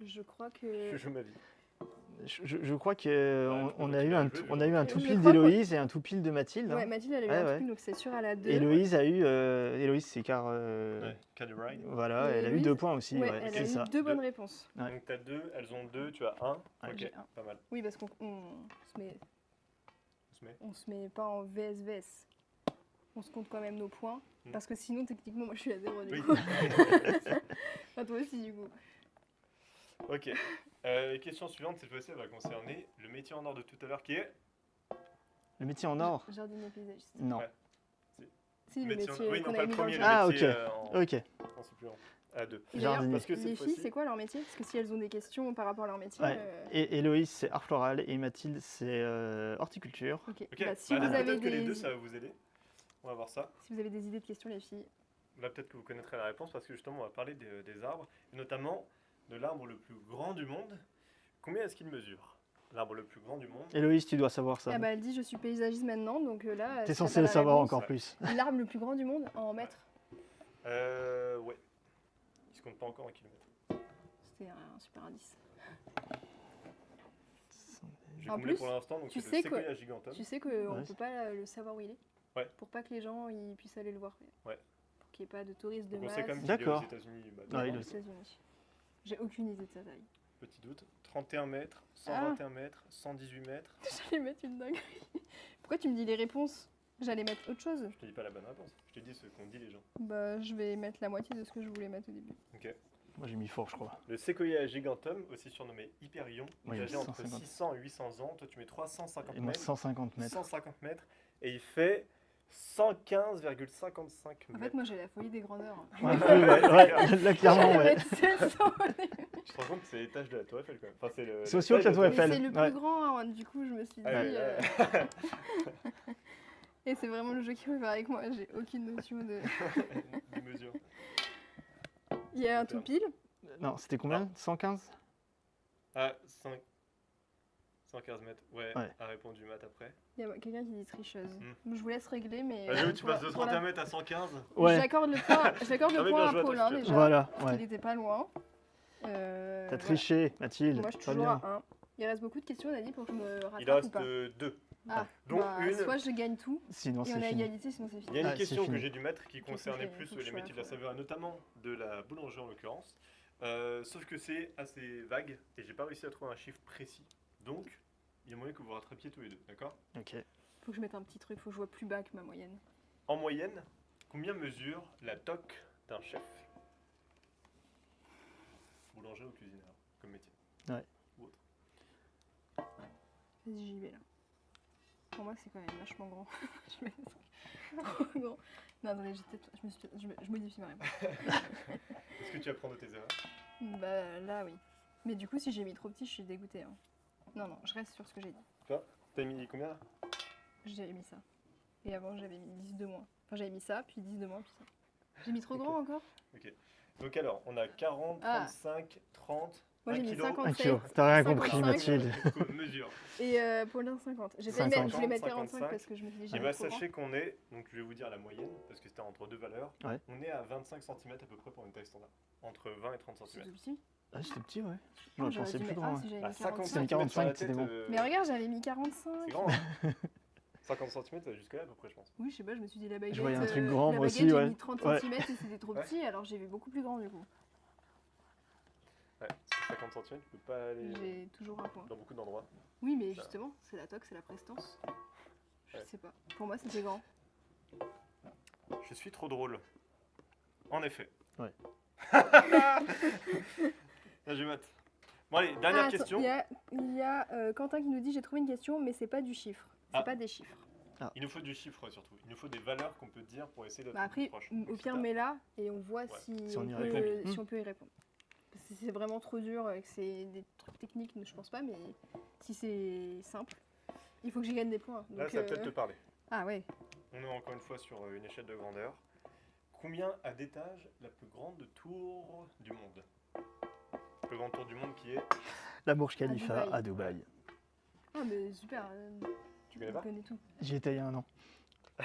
Je crois que. Je joue ma vie. Je crois Ouais, qu'on je on peux a eu continuer un, à jouer, on a eu un je tout crois pile que- d'Héloïse et un tout pile de Mathilde. Ouais, hein. Mathilde, elle a eu Ouais, un ouais. truc, donc c'est sûr, elle a 2. Héloïse a eu. Héloïse, c'est car. Ouais, Can you ride? Voilà, Et elle a eu Héloïse, 2 points aussi. Ouais, Ouais, elle c'est a ça. eu 2 bonnes Deux. réponses. Ouais. Donc t'as 2, elles ont 2, tu as 1. Ouais. Ok, J'ai un. pas mal. Oui, parce qu'on On se met. se met pas en VS. On se compte quand même nos points. Mm. Parce que sinon, techniquement, moi, je suis à 0 du Oui. coup. Enfin, toi aussi, du coup. Ok. Question suivante, cette fois-ci, elle va concerner le métier en or de tout à l'heure qui est. Le métier en or. Jardinier paysagiste. Non. Ouais. Si, le Métier en- métier Oui, non, qu'on pas a le mis dans le premier, chat. le métier Ah, en Ok. suppléant. À 2. Et d'ailleurs, Jardinier. Parce que cette les filles, fois-ci- c'est quoi leur métier? Parce que si elles ont des questions par rapport à leur métier. Ouais. Et Héloïse, c'est art floral et Mathilde, c'est horticulture. Ok. Ok, Bah, si, bah, vous là, avez peut-être que les des... deux, ça va vous aider. On va voir ça. si vous avez des idées de questions, les filles. Là, peut-être que vous connaîtrez la réponse parce que justement, on va parler des arbres, et notamment de l'arbre le plus grand du monde. Combien est-ce qu'il mesure? L'arbre le plus grand du monde. Héloïse, tu dois savoir ça. Ah bah, elle dit je suis paysagiste maintenant, donc là. T'es si censé t'as le la savoir réponse- encore plus. L'arbre le plus grand du monde en mètres. Ouais. Il se compte pas encore en kilomètres. C'était un super indice. J'ai En comblé plus, pour l'instant, donc tu c'est sais le que- séquoia giganteum. Tu sais qu'on Ouais. ne peut pas le savoir où il est. Ouais. Pour pas que les gens ils puissent aller le voir. Ouais. Pour qu'il n'y ait pas de touristes de Donc on masse. sait quand même qu'il est aux D'accord. États-Unis. Bah, Ouais, devant. il aux est- États-Unis. J'ai aucune idée de sa taille. Petit doute. 31 mètres, Ah. 121 mètres, 118 mètres. J'allais mettre une dinguerie. Pourquoi tu me dis les réponses? J'allais mettre autre chose. Je te dis pas la bonne réponse. Je te dis ce qu'ont dit les gens. Bah, je vais mettre la moitié de ce que je voulais mettre au début. Ok. Moi, j'ai mis fort, je crois. Le séquoia giganteum, aussi surnommé Hyperion, Oui, il âgé entre 150. 600 et 800 ans. Toi, tu mets 350 Et moi, mètres. 150 mètres. 150 mètres. Et il fait 115,55 En mètres. fait, moi j'ai la folie des grandeurs. Ouais, un peu, ouais, ouais, là, clairement, Je vais ouais. mettre 700. Je te rends compte que c'est l'étage de la Tour Eiffel quand même. Enfin, c'est le, C'est aussi haut que la Tour Mais Eiffel. c'est le plus Ouais. grand, hein, du coup je me suis dit. Ah ouais, Et c'est vraiment le jeu qui veut faire avec moi, j'ai aucune notion de. des mesures. Il y a un tout pile. Non, c'était combien 115 Ah, 115 mètres. Ouais, Ouais. a répondu Matt après. Il y a quelqu'un qui dit tricheuse. Je vous laisse régler, mais. Bah, j'avoue, tu pour- passes de pour la- 31 mètres à 115. Ouais, J'accorde le point, Ah oui, point bien à joué à toi, Paulin tu as- déjà. voilà. Il Ouais. n'était pas loin. T'as triché, Mathilde. Moi je suis Pas toujours bien. à 1. Il reste beaucoup de questions, Dani, pour que je me rattrape Il en ou reste pas. 2. Ah, dont bah, une- soit je gagne tout, Sinon, et c'est on est à fini. égalité, sinon c'est Il y fini. a une Ah, c'est question que fini. j'ai dû mettre qui concernait faut plus que les je métiers de la fasse, saveur, et notamment de la boulangerie en l'occurrence. Sauf que c'est assez vague et j'ai pas réussi à trouver un chiffre précis. Donc, il y a moyen que vous rattrapiez tous les deux, d'accord? Ok. Faut que je mette un petit truc, faut que je vois plus bas que ma moyenne. En moyenne, combien mesure la toque d'un chef? Boulanger ou cuisinier, comme métier. Vas-y, j'y vais là. Pour moi, c'est quand même vachement grand. Je mets des trucs trop grands. Non, attendez, je modifie ma réponse. Est-ce que tu apprends de tes erreurs? Bah là, oui. Mais du coup, si j'ai mis trop petit, je suis dégoûtée. Hein. Non, non, je reste sur ce que j'ai dit. T'as mis combien là? J'ai mis ça. Et avant, j'avais mis 10 de moins. Enfin, j'avais mis ça, puis 10 de moins, puis ça. J'ai mis trop Ok. grand encore? Donc alors, on a 40, Ah. 35, 30, Moi, 1 j'ai mis kilo. 50. 1 kilo. T'as rien 55. compris, Mathilde. Donc, mesure. Et Paulin, 50. J'ai failli mettre, je voulais mettre 45 55. parce que je me suis dit, Et j'ai bah trop grand. sachez qu'on est, donc je vais vous dire la moyenne, parce que c'était entre deux valeurs, Ouais. on est à 25 cm à peu près pour une taille standard. Entre 20 et 30 C'est cm. tout petit. Ah, c'était petit, ouais. Ah, Non, je j'aurais pensais dû plus mettre- grand. Ah, ouais. si j'avais À mis 50 45. cm 45, c'était bon. Mais regarde, j'avais mis 45. C'est grand, hein. 50 cm, ça va jusque là à peu près, je pense. Oui, je sais pas, je me suis dit la baguette. Je voyais un truc grand, la moi baguette, aussi, j'ai ouais. mis 30 Ouais. cm et c'était trop Ouais. petit, alors j'ai vu beaucoup plus grand du coup. Ouais, parce que 50 cm, tu peux pas aller J'ai toujours un point. dans beaucoup d'endroits. Oui, mais Ça. justement, c'est la toque, c'est la prestance. Je Ouais. sais pas. Pour moi, c'était grand. Je suis trop drôle. En effet. Ouais. Là, je mate. Bon, allez, dernière attends, question. Il y a Quentin qui nous dit j'ai trouvé une question, mais c'est pas du chiffre. C'est Ah. pas des chiffres. Il nous faut du chiffre surtout. Il nous faut des valeurs qu'on peut dire pour essayer d'être Bah après, plus proche. au Donc, pire, si t'as- mets-la et on voit Ouais. si, Si on y on répond. peut, si on peut y répondre. Parce que si c'est vraiment trop dur et que c'est des trucs techniques, je pense pas, mais si c'est simple, il faut que j'y gagne des points. Là, Donc, ça va peut-être te parler. Ah ouais. On est encore une fois sur une échelle de grandeur. Combien a d'étages la plus grande tour du monde? La plus grande tour du monde qui est... La Burj Khalifa Dubaï. à Dubaï. Ah mais super. Tu connais On pas? connaît tout. J'y étais il y a un an. Ah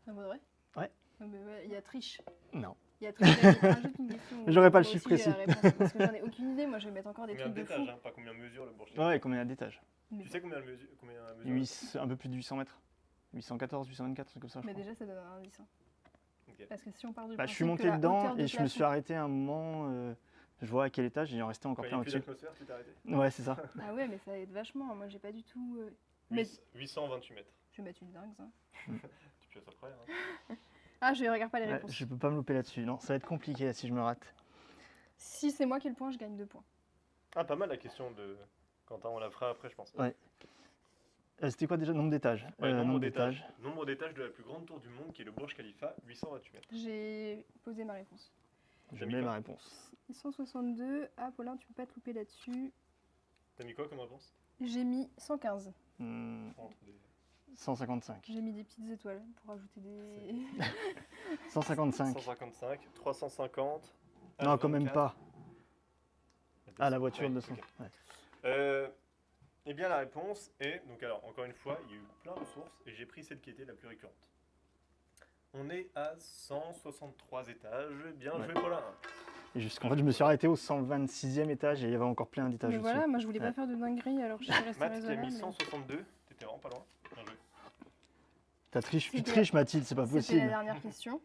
bah vrai. Ouais. Ah bah ouais, il y a triche. Non. Il y a triche. Allez, rajoute une question. J'aurais pas le Moi chiffre aussi, j'ai précis. la réponse, parce que j'en ai aucune idée. Moi, je vais mettre encore des Combien trucs de fou. d'étages, hein, pas combien mesure le Burj Khalifa. Ouais, combien d'étages? Mais, Tu sais combien mesure? Un peu plus de 800 mètres. 814, 824, un truc comme ça, je mais crois. déjà, ça donne un indice. Hein. Ok. Parce que si on part du Bah, je suis principe monté que la dedans hauteur de et je me suis plafond- arrêté à un moment. Je vois à quel étage et il en restait encore Quand il plein n'y a plus au-dessus. d'atmosphère, tu t'es arrêté? Ouais, c'est ça. Ah ouais, mais ça aide vachement. Moi, j'ai pas du tout. Mais 828 mètres. je vais mettre une dingue, ça. Tu peux être après. Hein. Ah, je regarde pas les Ouais, réponses. je peux pas me louper là-dessus. Non, ça va être compliqué si je me rate. Si c'est moi qui ai le point, je gagne 2 points. Ah, pas mal la question de Quentin, on la fera après, je pense. Ouais. C'était quoi déjà? Nombre d'étages. Ouais, nombre d'étages. Nombre d'étages de la plus grande tour du monde qui est le Burj Khalifa, 828 mètres. J'ai posé ma réponse. Je T'as mis mets quoi ma réponse. 162. Ah, Paulin, tu peux pas te louper là-dessus. T'as mis quoi comme réponse? J'ai mis 115. Entre des- 155. J'ai mis des petites étoiles pour ajouter des. 155. 155, 350. Non, quand même 24. pas. Ah, la Ouais, voiture de ok. 200. Ouais. Eh bien, la réponse est, donc alors, encore une fois, il y a eu plein de sources et j'ai pris celle qui était la plus récurrente. On est à 163 étages. Bien Ouais. joué, Paulin. Et jusqu'en fait, je me suis arrêté au 126e étage et il y avait encore plein d'étages Mais dessus. voilà, moi je voulais pas Ouais. faire de dinguerie alors je suis restée Matt qui a raisonnable. mis mais 162. T'étais vraiment pas loin. Bien joué. Tu C'était- triches, Mathilde, c'est pas C'était la possible. dernière question.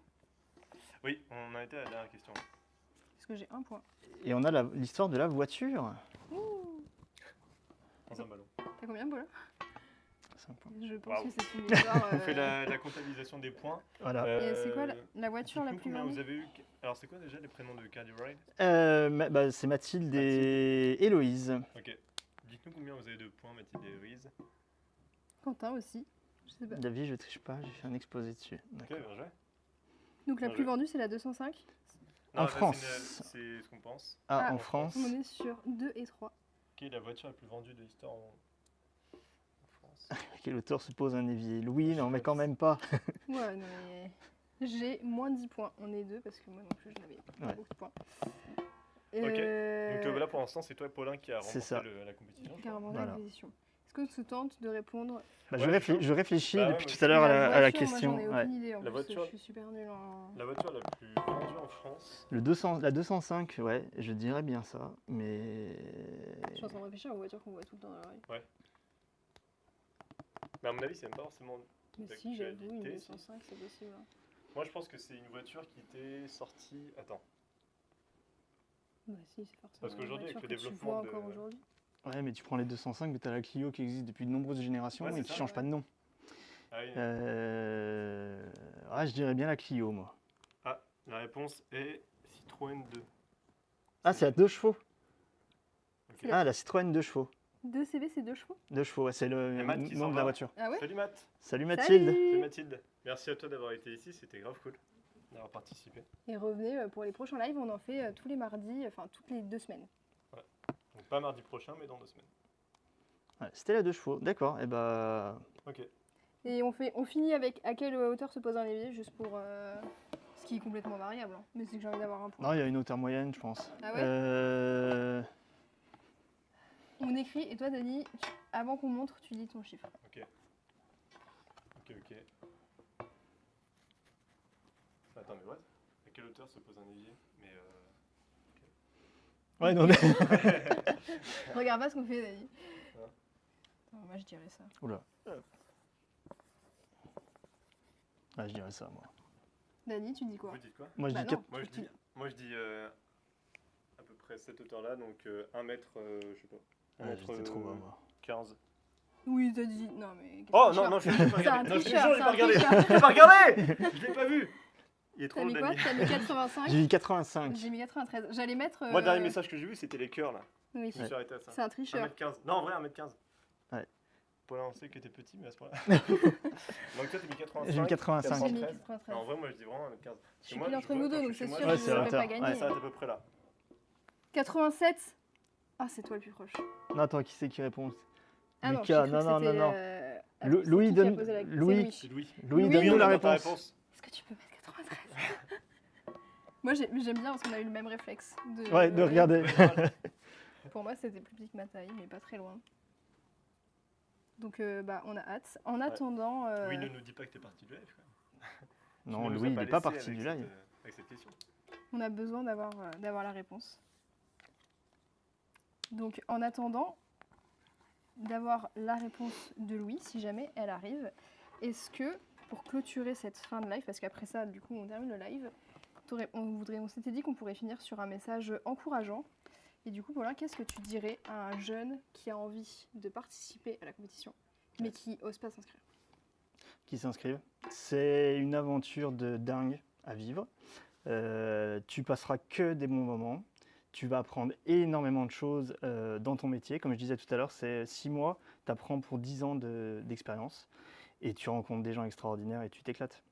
Oui, on a été à la dernière question. Parce que j'ai un point. Et on a l'histoire de la voiture. Ouh. Dans un ballon. T'as combien, Paula? 5 points. Je pense Waouh. que c'est une histoire. On fait la comptabilisation des points. Voilà. Et c'est quoi la voiture la dites-nous plus combien longue? vous avez eu. Alors, c'est quoi déjà les prénoms de Cardi Ride? C'est Mathilde et Héloïse. Ok. Dites-nous combien vous avez de points, Mathilde et Louise. Quentin aussi. Je sais pas. David, je triche pas, j'ai fait un exposé dessus. Ok, D'accord. bien joué. Donc la bien plus joué. vendue c'est la 205. En là, France. C'est ce qu'on pense. Ah, Ah, en France. On est sur 2 et 3. Quelle est la voiture la plus vendue de l'histoire en France? Quel auteur se pose un évier? Louis, non, Je mais sais quand pas. même pas. Ouais, mais j'ai moins 10 points. On est 2 parce que moi non plus je n'avais pas Ouais. beaucoup de points. Donc là, pour l'instant, c'est toi, Paulin, qui a C'est remporté ça. la compétition. je Car crois. avant Voilà. la position. Est-ce qu'on se tente de répondre Bah, Ouais, je réfléchis Bah ouais, depuis moi tout à l'heure à la voiture, question. Moi j'en ai Ouais. aucune idée en La plus, voiture- je suis super nulle en. La voiture la plus vendue en France. La 205, ouais, je dirais bien ça, mais. Je suis en train de réfléchir aux voitures qu'on voit tout le temps dans la rue. Mais à mon avis, c'est même pas forcément. Mais si, j'avoue, une d'actualité, si. 205 c'est possible. Hein. Moi, je pense que c'est une voiture qui était sortie. Attends. Bah si, c'est forcément. Parce une qu'aujourd'hui, avec voiture le que tu développement vois de- encore aujourd'hui. Ouais, mais tu prends les 205, mais t'as la Clio qui existe depuis de nombreuses générations Ouais, et c'est qui ça, change ouais. pas de nom. Ah oui. Je dirais bien la Clio, moi. La réponse est Citroën 2. Ah, c'est à 2 chevaux. Ok. Ah, la Citroën 2 chevaux. 2 CV, c'est 2 chevaux? 2 chevaux, ouais, c'est le Et Matt qui nom s'en de va. la voiture. Ah ouais? Salut Matt. Salut Mathilde. Salut Mathilde. Merci à toi d'avoir été ici, c'était grave cool d'avoir participé. Et revenez pour les prochains lives, on en fait tous les mardis, enfin toutes les 2 semaines. Donc pas mardi prochain, mais dans 2 semaines. Ouais, c'était la 2 chevaux, d'accord. Et bah. Ok. Et on finit avec à quelle hauteur se pose un évier, juste pour. Ce qui est complètement variable, hein. Mais c'est que j'ai envie d'avoir un point. Non, il y a une hauteur moyenne, je pense. Ah ouais? On écrit, et toi, Dani, avant qu'on montre, tu dis ton chiffre. Ok. Attends, mais what? À quelle hauteur se pose un évier? Mais Ouais, non, mais. Regarde pas ce qu'on fait, Dani. Ouais. Attends, moi, je dirais ça. Oula. Ah, je dirais ça, moi. Dani, tu dis quoi? vous dites quoi? Moi, je Bah dis non. Moi je dis à peu près cette hauteur-là, donc 1 mètre, je sais pas. 1 Ouais, mètre j'étais trop bas, moi. 15. Oui, t'as dit. Non, mais. Oh quel non, tricheur. non, je l'ai pas C'est un regardé. Non, je te tricheur, jure, c'est j'ai un pas regardé. tricheur. J'ai pas regardé. Je l'ai pas vu. Il est trop T'as mis long, quoi? Dani. T'as mis 85? J'ai mis 85. J'ai mis 93. J'allais mettre. Moi, le dernier message que j'ai vu, c'était les cœurs là. Oui, Je me suis arrêté à ça. c'est un tricheur. 1m15. Non, en vrai, 1m15. Ouais. Paulin, on sait que t'es petit, mais à ce point-là. Donc toi, t'as mis 85. J'ai mis 85. J'ai mis 93. 93. Non, en vrai, moi, je dis vraiment 1m15. Je suis pile entre vous deux, donc c'est sûr Ouais, que c'est je la ne vais hauteur. pas gagner. Ouais. Ça va être à peu près là. 87. Ah, c'est toi le plus proche. Non, attends, qui c'est qui répond? Ah non, Lucas, j'ai cru que non, c'était, non. attends, c'est Louis qui qui a donne- posé la- c'est Louis. C'est Louis. Louis, Louis, donne-nous on la a ta réponse. Est-ce que tu peux mettre 93? Moi, j'aime bien parce qu'on a eu le même réflexe. Ouais, de regarder. Pour moi, c'était plus petit que ma taille, mais pas très loin. Donc, bah, on a hâte. En attendant... Louis ne nous dit pas que t'es parti du live. Quoi. Non, Tu ne nous Louis, as il pas n'est pas laissé parti avec du cette, live. avec cette question. On a besoin d'avoir la réponse. Donc, en attendant d'avoir la réponse de Louis, si jamais elle arrive, est-ce que, pour clôturer cette fin de live, parce qu'après ça, du coup, on termine le live, on s'était dit qu'on pourrait finir sur un message encourageant. Et du coup, Paulin, qu'est-ce que tu dirais à un jeune qui a envie de participer à la compétition, mais qui n'ose pas s'inscrire? Qui s'inscrivent. C'est une aventure de dingue à vivre. Tu passeras que des bons moments. Tu vas apprendre énormément de choses dans ton métier. Comme je disais tout à l'heure, c'est 6 mois, tu apprends pour 10 ans d'expérience et tu rencontres des gens extraordinaires et tu t'éclates.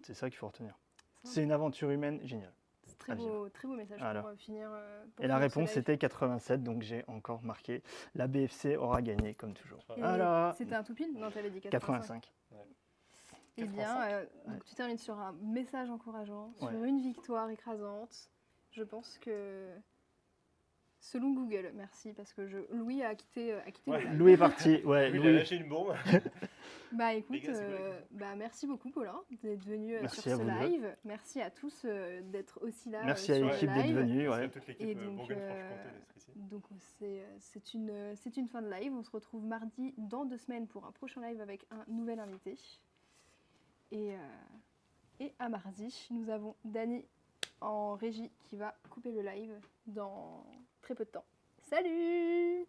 C'est ça qu'il faut retenir. C'est une aventure humaine géniale. C'est très beau message Voilà. pour finir. Et la réponse c'était 87, donc j'ai encore marqué. La BFC aura gagné comme toujours. Et Voilà. c'était un tout pile? Non, tu avais dit 85. Eh bien, donc tu termines sur un message encourageant, sur une victoire écrasante. Je pense que, selon Google, merci, parce que Louis a quitté le live. Louis est parti. Ouais, Louis, il a Louis. lâché une bombe. Bah écoute, Les gars, c'est quoi les questions merci beaucoup Paulin d'être venu Merci sur à ce vous deux. live. Merci à tous d'être aussi là. Merci sur à le l'équipe d'être live. venue. Merci Ouais. à toute Et l'équipe donc, Bourgogne-Franche-Comté d'être ici. Donc c'est une fin de live. On se retrouve mardi dans 2 semaines pour un prochain live avec un nouvel invité. Et à mardi, nous avons Dany en régie qui va couper le live dans très peu de temps. Salut!